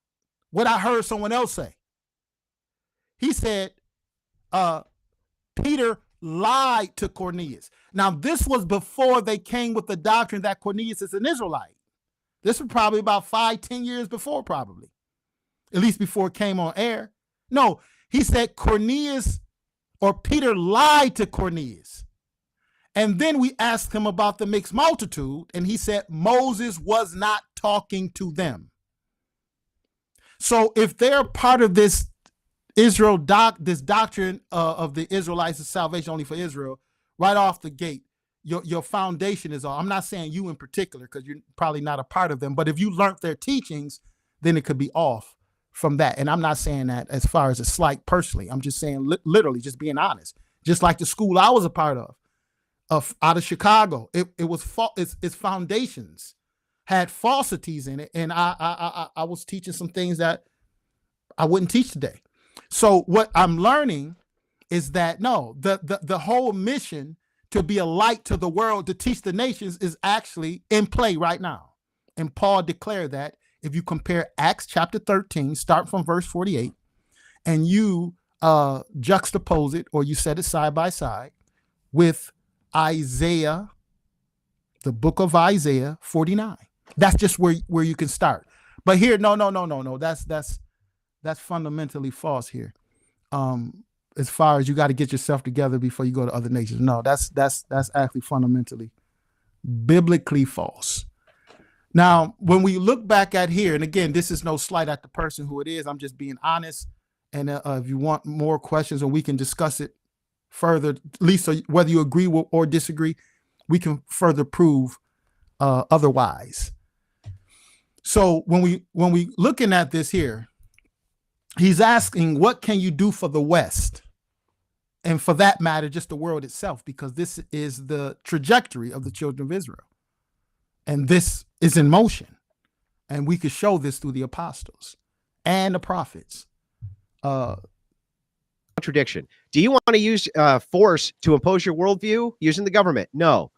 A: what I heard someone else say. He said, Peter lied to Cornelius. Now, this was before they came with the doctrine that Cornelius is an Israelite. This was probably about 5-10 years before, probably, at least before it came on air. No, he said Cornelius or Peter lied to Cornelius. And then we asked him about the mixed multitude, and he said Moses was not talking to them. So if they're part of this this doctrine of the Israelites of salvation only for Israel, right off the gate, your foundation is all. I'm not saying you in particular, because you're probably not a part of them, but if you learned their teachings, then it could be off from that. And I'm not saying that as far as a slight personally. I'm just saying literally, just being honest. Just like the school I was a part of out of Chicago, it was its foundations had falsities in it, and I was teaching some things that I wouldn't teach today. So what I'm learning is that no, the whole mission to be a light to the world, to teach the nations, is actually in play right now. And Paul declared that if you compare Acts chapter 13, start from verse 48, and you juxtapose it, or you set it side by side with Isaiah, the book of Isaiah 49. That's just where you can start. But here, no. That's fundamentally false here. As far as you got to get yourself together before you go to other nations. No, that's actually fundamentally biblically false. Now, when we look back at here, and again, this is no slight at the person who it is, I'm just being honest And if you want more questions, and we can discuss it further, at least whether you agree or disagree, we can further prove otherwise. So when we looking at this here, he's asking, what can you do for the West? And for that matter, just the world itself, because this is the trajectory of the children of Israel. And this is in motion. And we could show this through the apostles and the prophets.
B: Contradiction. Do you want to use force to impose your worldview using the government? No.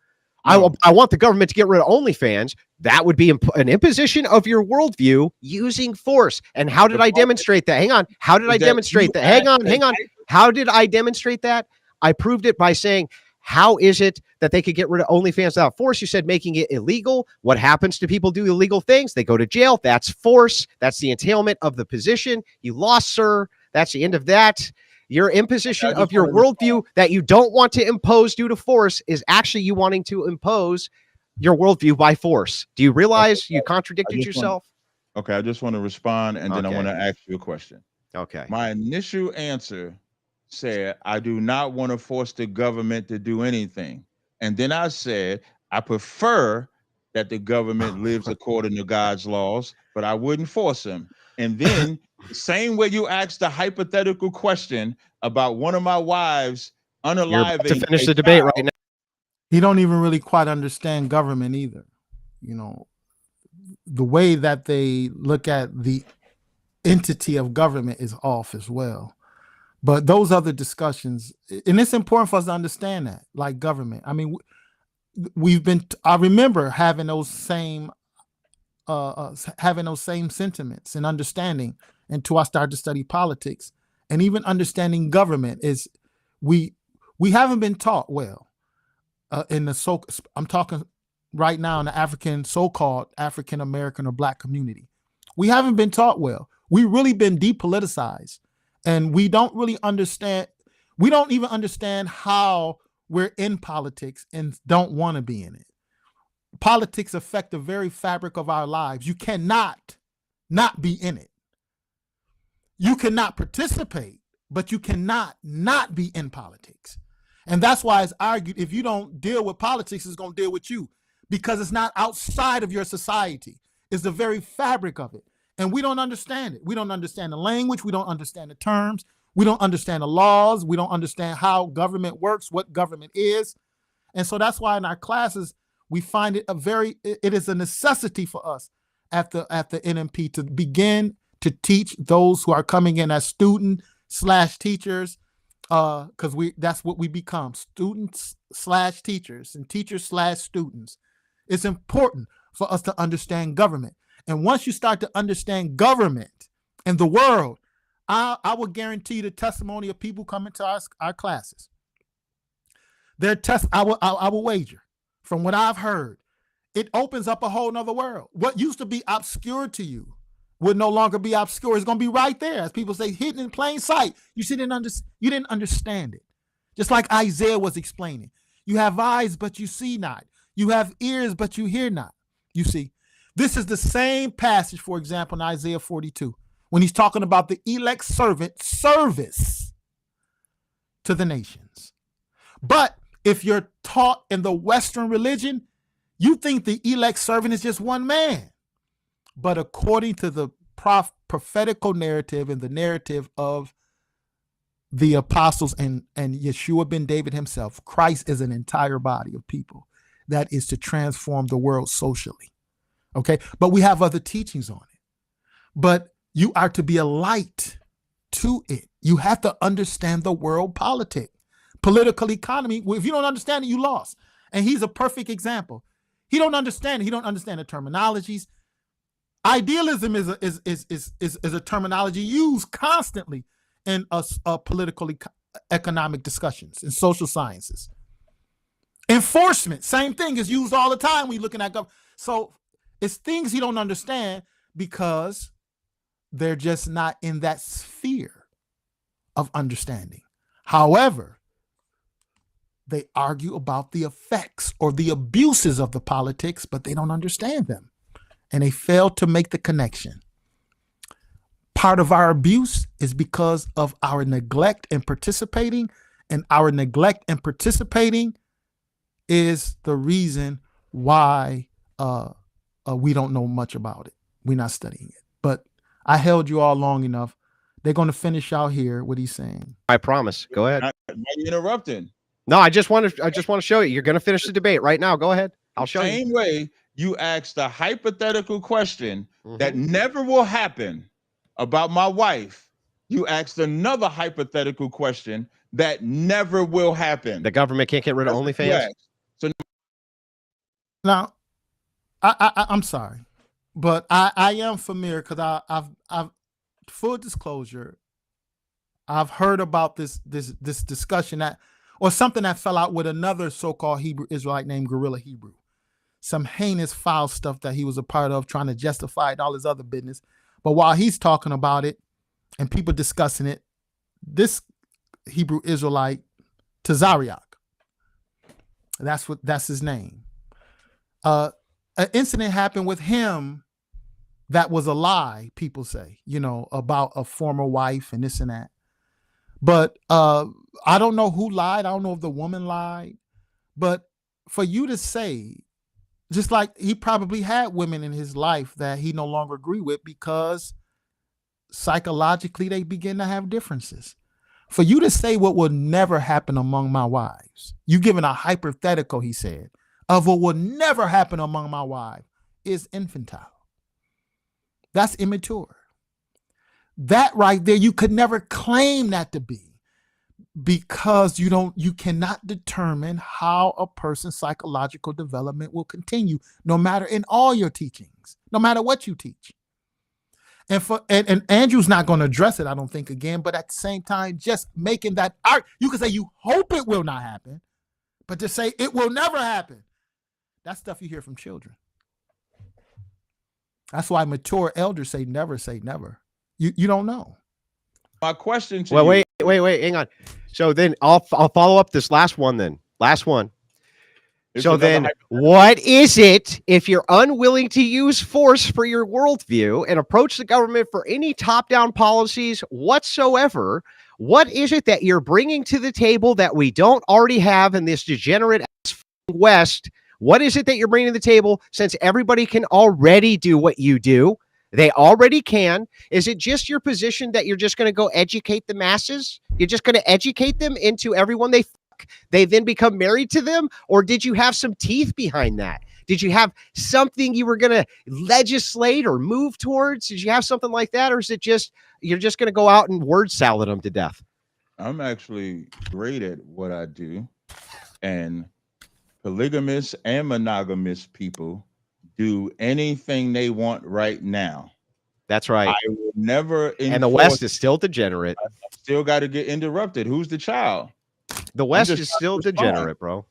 B: I want the government to get rid of OnlyFans. That would be an imposition of your worldview using force. And how did I demonstrate that? Hang on. How did I demonstrate that? Hang on. How did I demonstrate that? I proved it by saying, how is it that they could get rid of OnlyFans without force? You said making it illegal. What happens to people do illegal things? They go to jail. That's force. That's the entailment of the position. You lost, sir. That's the end of that. Your imposition of your worldview that you don't want to impose due to force is actually you wanting to impose your worldview by force. Do you realize you contradicted yourself?
C: Okay, I just want to respond, and then I want to ask you a question.
B: Okay.
C: My initial answer said, I do not want to force the government to do anything. And then I said, I prefer that the government lives according to God's laws, but I wouldn't force them. And then the same way you asked the hypothetical question about one of my wives unaliving. You're about
B: to finish the debate right now.
A: He don't even really quite understand government either. You know, the way that they look at the entity of government is off as well. But those other discussions, and it's important for us to understand that, like government. I mean, I remember having those same sentiments and understanding until I started to study politics, and even understanding government is we haven't been taught well I'm talking right now in the so-called African American or Black community. We haven't been taught well. We've really been depoliticized, and we don't really understand. We don't even understand how we're in politics and don't want to be in it. Politics affect the very fabric of our lives. You cannot not be in it. You cannot participate, but you cannot not be in politics. And that's why it's argued, if you don't deal with politics, it's going to deal with you, because it's not outside of your society. It's the very fabric of it. And we don't understand it. We don't understand the language. We don't understand the terms. We don't understand the laws. We don't understand how government works, what government is. And so that's why in our classes, we find it it is a necessity for us at the NMP to begin to teach those who are coming in as student/teachers, because that's what we become, students/teachers and teachers/students. It's important for us to understand government. And once you start to understand government and the world, I will guarantee the testimony of people coming to our classes. I will wager, from what I've heard, it opens up a whole nother world. What used to be obscure to you would no longer be obscure. It's going to be right there. As people say, hidden in plain sight. You didn't understand it. Just like Isaiah was explaining. You have eyes, but you see not. You have ears, but you hear not. You see, this is the same passage, for example, in Isaiah 42, when he's talking about the elect servant service to the nations. But if you're taught in the Western religion, you think the elect servant is just one man. But according to the prophetical narrative and the narrative of the apostles and Yeshua ben David himself, Christ is an entire body of people that is to transform the world socially. Okay, but we have other teachings on it. But you are to be a light to it. You have to understand the world political economy. If you don't understand it, you lost. And he's a perfect example. He don't understand it. He don't understand the terminologies. Idealism is a terminology used constantly in political economic discussions in social sciences. Enforcement, same thing, is used all the time when you're looking at government. So it's things he don't understand because they're just not in that sphere of understanding. However, they argue about the effects or the abuses of the politics, but they don't understand them. And they fail to make the connection. part of our abuse is because of our neglect in participating, and our neglect in participating is the reason why we don't know much about it. We're not studying it. But I held you all long enough. They're going to finish out here what he's saying.
B: I promise. Go ahead.
C: Why are you interrupting?
B: No, I just want to show you. You're going to finish the debate right now. Go ahead. I'll show you.
C: Same way you asked a hypothetical question that never will happen about my wife. You asked another hypothetical question that never will happen.
B: The government can't get rid of OnlyFans.
C: So
A: now, I'm sorry, but I am familiar because I've full disclosure. I've heard about this discussion or something that fell out with another so-called Hebrew Israelite named Gorilla Hebrew. Some heinous foul stuff that he was a part of, trying to justify it, all his other business. But while he's talking about it and people discussing it, this Hebrew Israelite, Tazariak, that's his name. An incident happened with him that was a lie, people say, about a former wife and this and that. But I don't know who lied. I don't know if the woman lied. But for you to say, just like he probably had women in his life that he no longer agree with because psychologically they begin to have differences. For you to say what will never happen among my wives, you giving a hypothetical, he said, of what will never happen among my wives is infantile. That's immature. That right there, you could never claim that to be, because you cannot determine how a person's psychological development will continue, no matter in all your teachings, no matter what you teach. And Andrew's not going to address it, I don't think, again, but at the same time, just making that art, you can say you hope it will not happen, but to say it will never happen, that's stuff you hear from children. That's why mature elders say never say never. You don't know.
C: My question to
B: you. Wait, hang on. So then I'll follow up this last one then. Last one. So then what is it if you're unwilling to use force for your worldview and approach the government for any top-down policies whatsoever? What is it that you're bringing to the table that we don't already have in this degenerate West? What is it that you're bringing to the table since everybody can already do what you do? They already can. Is it just your position that you're just going to go educate the masses? You're just going to educate them into everyone they fuck? They then become married to them? Or did you have some teeth behind that? Did you have something you were going to legislate or move towards? Did you have something like that? Or is it just, you're just going to go out and word salad them to death?
C: I'm actually great at what I do. And polygamous and monogamous people do anything they want right now.
B: That's right.
C: I will never.
B: And the West is still degenerate.
C: I still got to get interrupted. Who's the child?
B: The West is still degenerate, bro.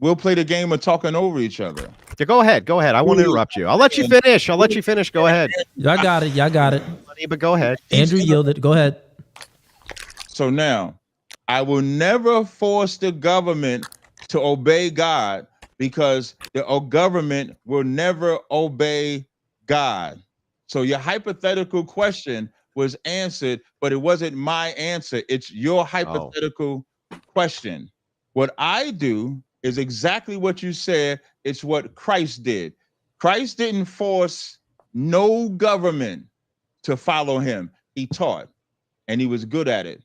C: We'll play the game of talking over each other.
B: Yeah, go ahead. I won't interrupt you. I'll let you finish. Go ahead.
D: Y'all got it.
B: But go ahead.
D: Andrew yielded. Go ahead.
C: So now, I will never force the government to obey God, because the government will never obey God. So your hypothetical question was answered, but it wasn't my answer. It's your hypothetical question. What I do is exactly what you said. It's what Christ did. Christ didn't force no government to follow him. He taught, and he was good at it.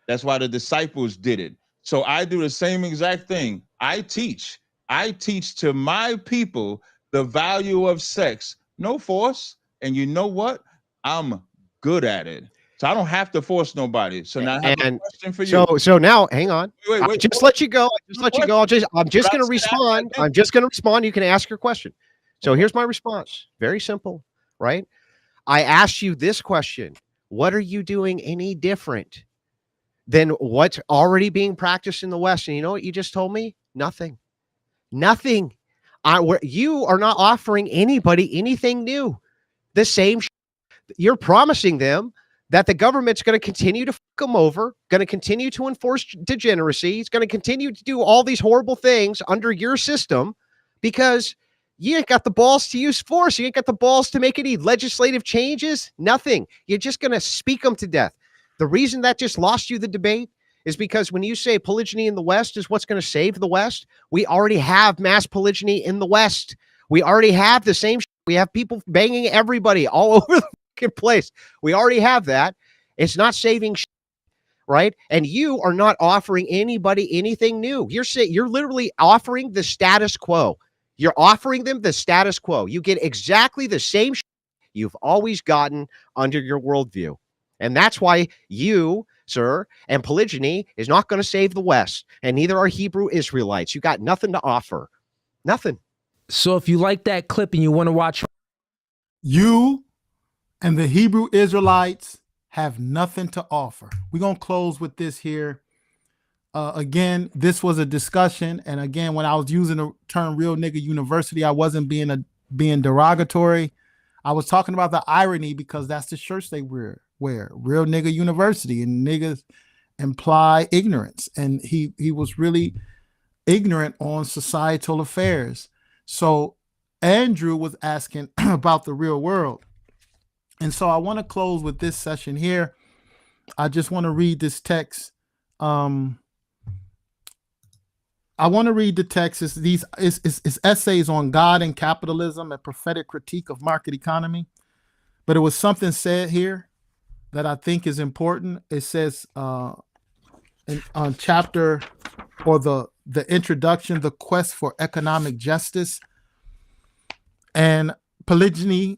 C: That's why the disciples did it. So I do the same exact thing. I teach to my people the value of sex, no force. And you know what? I'm good at it. So I don't have to force nobody. So now I have a question for you.
B: So now, hang on.
C: Wait,
B: just let you go. I'm just going to respond. I'm just going to respond. You can ask your question. So here's my response. Very simple, right? I asked you this question. What are you doing any different than what's already being practiced in the West? And you know what you just told me? Nothing. You are not offering anybody anything new. The same. You're promising them that the government's going to continue to fuck them over, going to continue to enforce degeneracy. It's going to continue to do all these horrible things under your system because You ain't got the balls to use force. You ain't got the balls to make any legislative changes. Nothing. You're just going to speak them to death. The reason that just lost you the debate is because when you say polygyny in the West is what's going to save the West, we already have mass polygyny in the West. We already have the same. We have people banging everybody all over the fucking place. We already have that. It's not saving shit, right? And you are not offering anybody anything new. You're literally offering the status quo. You're offering them the status quo. You get exactly the same shit you've always gotten under your worldview. And that's why you, sir, and polygyny is not going to save the West. And neither are Hebrew Israelites. You got nothing to offer. Nothing.
D: So if you like that clip and you want to watch,
A: You and the Hebrew Israelites have nothing to offer. We're going to close with this here. Again, this was a discussion. And again, when I was using the term real nigga university, I wasn't being derogatory. I was talking about the irony because that's the shirts they wear. Real nigga university, and niggas imply ignorance. And he was really ignorant on societal affairs. So Andrew was asking about the real world. And so I want to close with this session here. I just want to read this text. I want to read the text. It's essays on God and capitalism, a prophetic critique of market economy. But it was something said here that I think is important. It says on chapter or the introduction, the quest for economic justice, and polygyny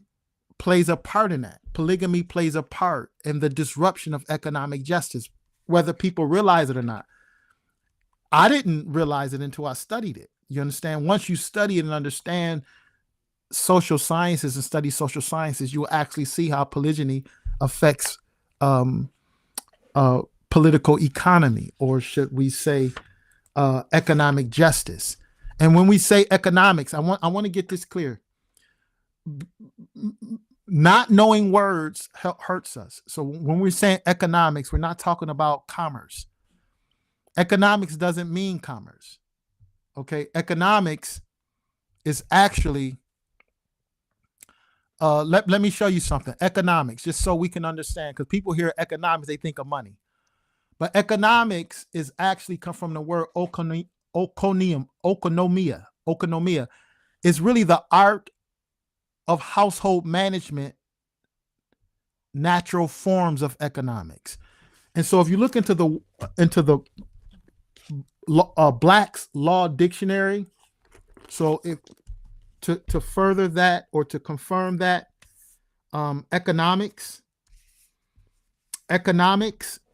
A: plays a part in that. Polygamy plays a part in the disruption of economic justice, whether people realize it or not. I didn't realize it until I studied it. You understand? Once you study it and understand social sciences and study social sciences, you will actually see how polygyny affects political economy, or should we say economic justice. And when we say economics, I want to get this clear. Not knowing words hurts us. So when we're saying economics, we're not talking about commerce. Economics doesn't mean commerce. Okay, economics is actually let me show you something. Economics, just so we can understand, because people hear economics, they think of money. But economics is actually come from the word oikonomia. Oikonomia is really the art of household management, natural forms of economics. And so if you look into the Black's Law Dictionary, so if to further that or to confirm that, economics,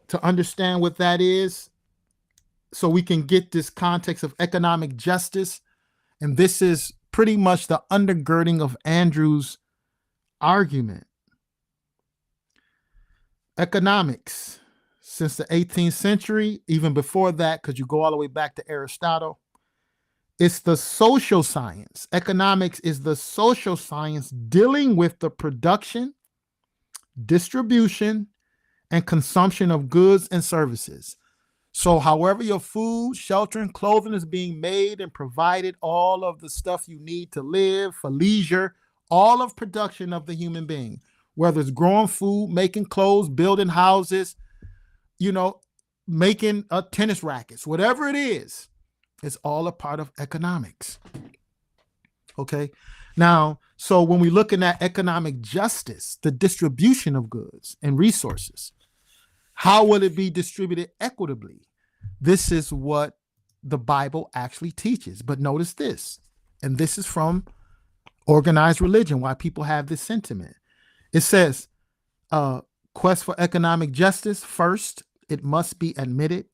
A: to understand what that is, so we can get this context of economic justice. And this is pretty much the undergirding of Andrew's argument. Economics, since the 18th century, even before that, because you go all the way back to Aristotle, it's the social science. Economics is the social science dealing with the production, distribution, and consumption of goods and services. So however your food, shelter, and clothing is being made and provided, all of the stuff you need to live, for leisure, all of production of the human being, whether it's growing food, making clothes, building houses, making tennis rackets, whatever it is, it's all a part of economics. Okay. Now, so when we're looking at economic justice, the distribution of goods and resources, how will it be distributed equitably? This is what the Bible actually teaches. But notice this, and this is from organized religion, why people have this sentiment. It says, quest for economic justice. First, it must be admitted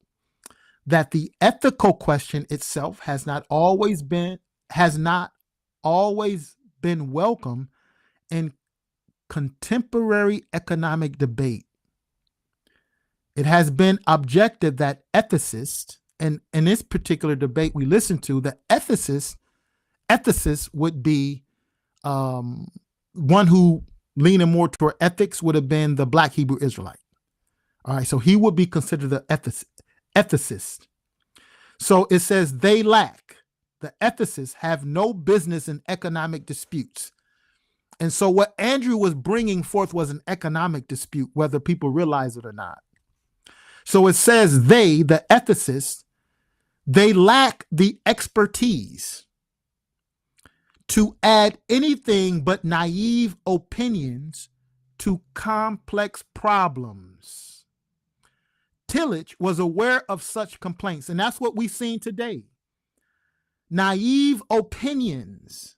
A: that the ethical question itself has not always been welcome in contemporary economic debate. It has been objected that ethicists, and in this particular debate we listened to, the ethicist would be one who leaning more toward ethics would have been the Black Hebrew Israelite. All right, so he would be considered the ethicist. So it says they lack the ethicists, have no business in economic disputes. And so what Andrew was bringing forth was an economic dispute, whether people realize it or not. So it says they, the ethicists, they lack the expertise to add anything but naive opinions to complex problems. Tillich was aware of such complaints, and that's what we've seen today. Naive opinions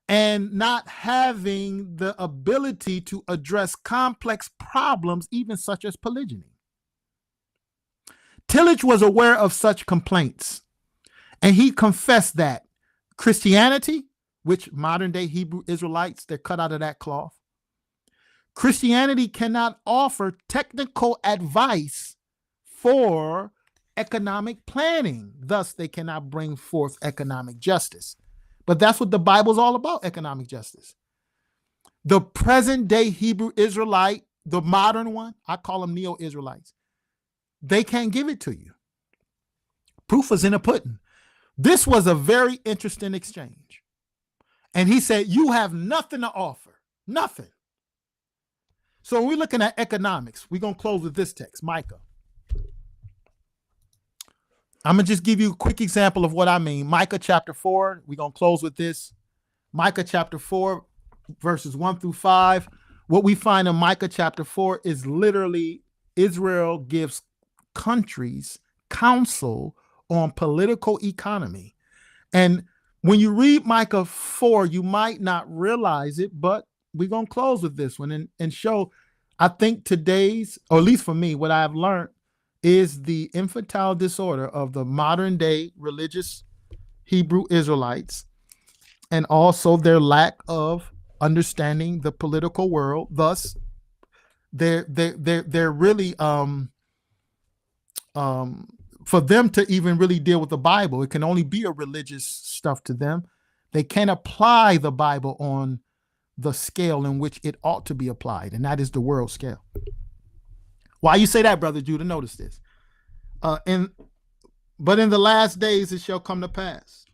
A: and not having the ability to address complex problems, even such as polygyny. Tillich was aware of such complaints, and he confessed that Christianity, which modern day Hebrew Israelites, they're cut out of that cloth. Christianity cannot offer technical advice for economic planning. Thus, they cannot bring forth economic justice. But that's what the Bible's all about, economic justice. The present day Hebrew Israelite, the modern one, I call them neo-Israelites, they can't give it to you. Proof is in the pudding. This was a very interesting exchange. And he said, you have nothing to offer. Nothing. So when we're looking at economics, we're going to close with this text, Micah. I'm going to just give you a quick example of what I mean. Micah chapter 4, we're going to close with this. Micah chapter 4, verses 1 through 5. What we find in Micah chapter 4 is literally Israel gives countries counsel on political economy. And when you read Micah 4, you might not realize it, but we're going to close with this one and show, I think today's, or at least for me, what I've learned is the infantile disorder of the modern day religious Hebrew Israelites, and also their lack of understanding the political world. Thus, they're really for them to even really deal with the Bible, it can only be a religious stuff to them. They can't apply the Bible on the scale in which it ought to be applied, and that is the world scale. Why you say that, Brother Judah? Notice this. But in the last days it shall come to pass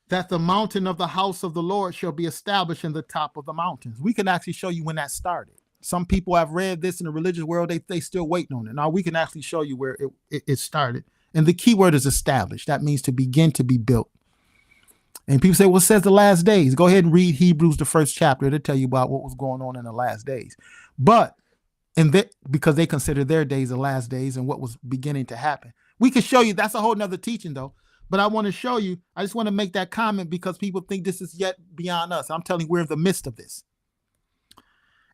A: that the mountain of the house of the Lord shall be established in the top of the mountains. We can actually show you when that started. Some people have read this in the religious world, they still waiting on it. Now we can actually show you where it started. And the key word is established. That means to begin to be built. And people say, well, it says the last days. Go ahead and read Hebrews, the first chapter. It'll tell you about what was going on in the last days. But because they consider their days the last days and what was beginning to happen. We can show you, that's a whole nother teaching though. But I want to show you, I just want to make that comment because people think this is yet beyond us. I'm telling you, we're in the midst of this.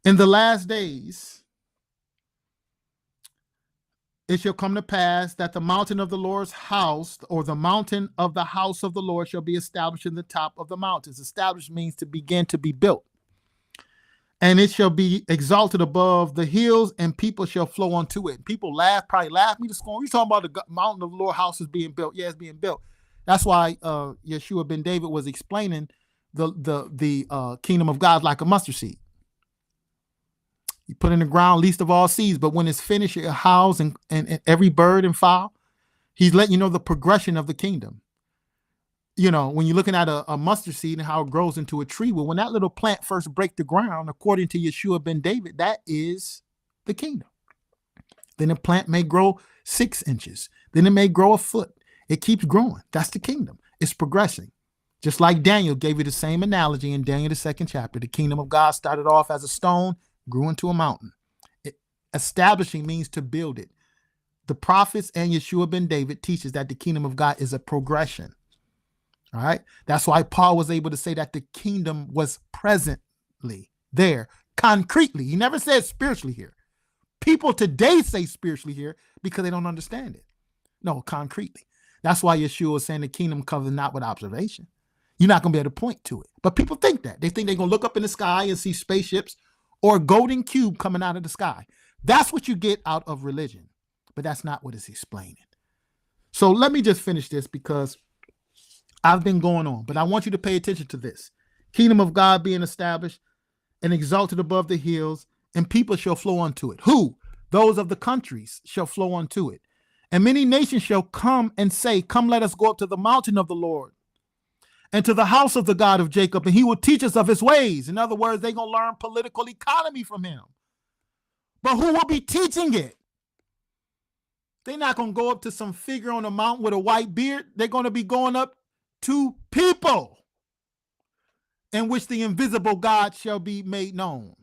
A: In the last days, it shall come to pass that the mountain of the Lord's house, or the mountain of the house of the Lord, shall be established in the top of the mountains. Established means to begin to be built. And it shall be exalted above the hills, and people shall flow unto it. People probably laugh me to scorn. You're talking about the mountain of the Lord house is being built. Yeah, it's being built. That's why Yeshua ben David was explaining the kingdom of God like a mustard seed. You put in the ground least of all seeds, but when it's finished, it house and every bird and fowl. He's letting you know the progression of the kingdom. You know, when you're looking at a mustard seed and how it grows into a tree, well, when that little plant first breaks the ground, according to Yeshua ben David, that is the kingdom. Then the plant may grow 6 inches. Then it may grow a foot. It keeps growing. That's the kingdom. It's progressing. Just like Daniel gave you the same analogy in Daniel, the 2nd chapter. The kingdom of God started off as a stone, grew into a mountain. Establishing means to build it. The prophets and Yeshua ben David teaches that the kingdom of God is a progression. All right. That's why Paul was able to say that the kingdom was presently there, concretely. He never said spiritually here. People today say spiritually here because they don't understand it. No, concretely. That's why Yeshua was saying the kingdom comes not with observation. You're not going to be able to point to it. But people think that. They think they're going to look up in the sky and see spaceships or a golden cube coming out of the sky. That's what you get out of religion. But that's not what it's explaining. So let me just finish this because I've been going on, but I want you to pay attention to this. Kingdom of God being established and exalted above the hills, and people shall flow unto it. Who? Those of the countries shall flow unto it. And many nations shall come and say, come, let us go up to the mountain of the Lord and to the house of the God of Jacob, and he will teach us of his ways. In other words, they're going to learn political economy from him. But who will be teaching it? They're not going to go up to some figure on a mountain with a white beard. They're going to be going up to people in which the invisible God shall be made known.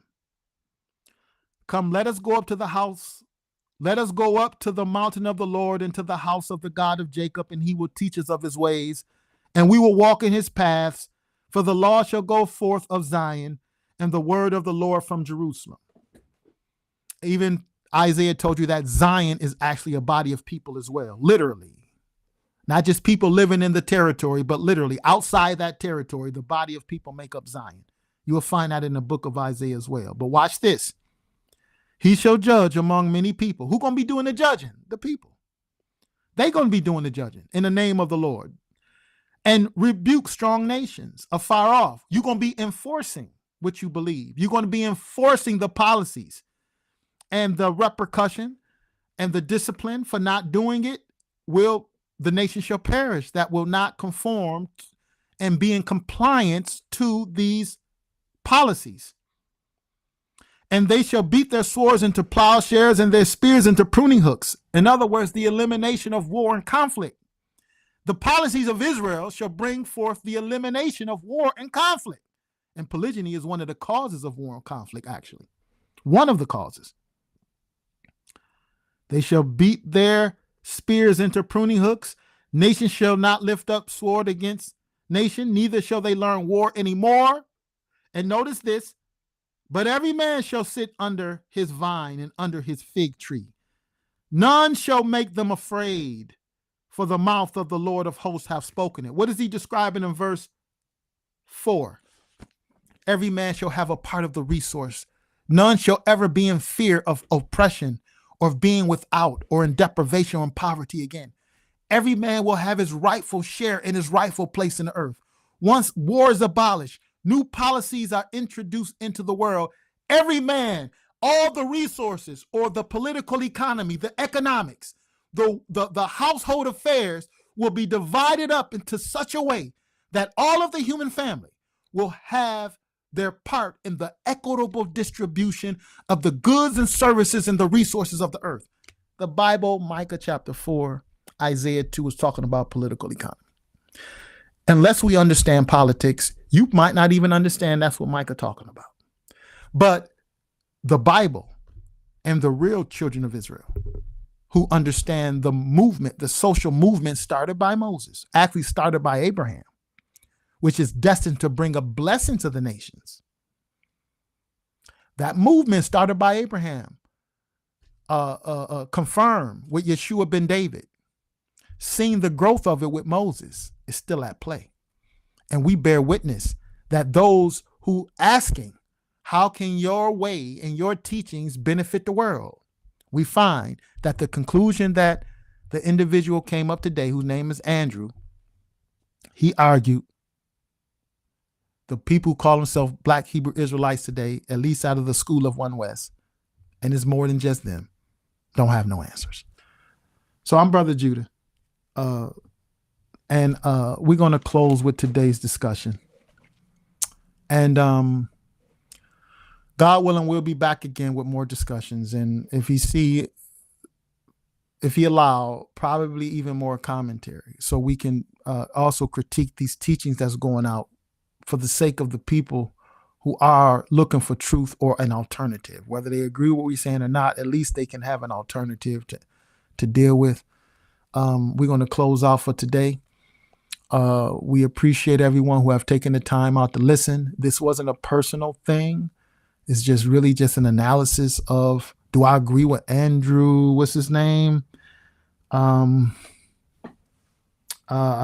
A: Come, let us go up to the house. Let us go up to the mountain of the Lord and to the house of the God of Jacob, and he will teach us of his ways, and we will walk in his paths. For the law shall go forth of Zion, and the word of the Lord from Jerusalem. Even Isaiah told you that Zion is actually a body of people as well, literally. Not just people living in the territory, but literally outside that territory, the body of people make up Zion. You will find that in the book of Isaiah as well. But watch this. He shall judge among many people. Who's going to be doing the judging? The people. They're going to be doing the judging in the name of the Lord. And rebuke strong nations afar off. You're going to be enforcing what you believe. You're going to be enforcing the policies and the repercussion and the discipline for not doing it. The nation shall perish that will not conform and be in compliance to these policies. And they shall beat their swords into plowshares and their spears into pruning hooks. In other words, the elimination of war and conflict. The policies of Israel shall bring forth the elimination of war and conflict. And polygyny is one of the causes of war and conflict, actually. One of the causes. They shall beat their spears into pruning hooks. Nation shall not lift up sword against nation, neither shall they learn war anymore. And notice this. But every man shall sit under his vine and under his fig tree. None shall make them afraid, for the mouth of the Lord of hosts hath spoken it. What is he describing in verse 4? Every man shall have a part of the resource. None shall ever be in fear of oppression or of being without or in deprivation or in poverty again. Every man will have his rightful share in his rightful place in the earth. Once war is abolished, new policies are introduced into the world. Every man, all the resources or the political economy, the economics, the household affairs will be divided up into such a way that all of the human family will have their part in the equitable distribution of the goods and services and the resources of the earth. The Bible, Micah chapter 4, Isaiah 2 is talking about political economy. Unless we understand politics, you might not even understand that's what Micah talking about. But the Bible and the real children of Israel who understand the movement, the social movement started by Moses, actually started by Abraham, which is destined to bring a blessing to the nations. That movement started by Abraham, confirmed with Yeshua ben David, seeing the growth of it with Moses is still at play. And we bear witness that those who asking, how can your way and your teachings benefit the world? We find that the conclusion that the individual came up today, whose name is Andrew, he argued the people who call themselves Black Hebrew Israelites today, at least out of the school of One West, and it's more than just them, don't have no answers. So I'm Brother Judah. And we're going to close with today's discussion. And God willing, we'll be back again with more discussions. And if he allow, probably even more commentary, so we can also critique these teachings that's going out for the sake of the people who are looking for truth or an alternative. Whether they agree with what we're saying or not, at least they can have an alternative to deal with. We're going to close out for today. We appreciate everyone who have taken the time out to listen. This wasn't a personal thing. It's just really just an analysis of, do I agree with Andrew? What's his name? I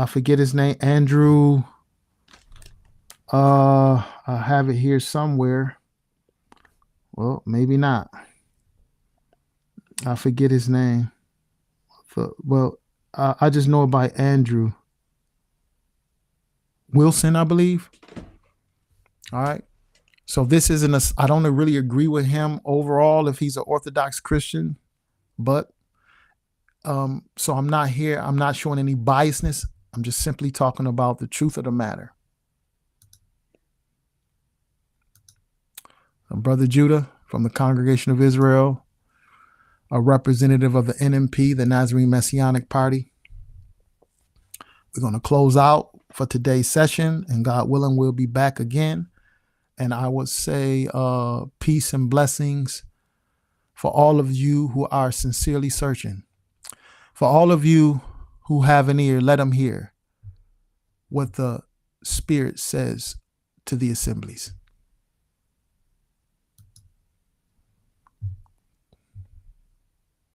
A: forget his name. Andrew. I have it here somewhere. Well, maybe not. I forget his name. I just know about Andrew Wilson, I believe. All right. So this isn't I don't really agree with him overall if he's an Orthodox Christian, but So I'm not here. I'm not showing any biasness. I'm just simply talking about the truth of the matter. Brother Judah from the Congregation of Israel, a representative of the NMP, the Nazarene Messianic Party. We're going to close out for today's session, and God willing, we'll be back again. And I would say peace and blessings for all of you who are sincerely searching. For all of you who have an ear, let them hear what the Spirit says to the assemblies.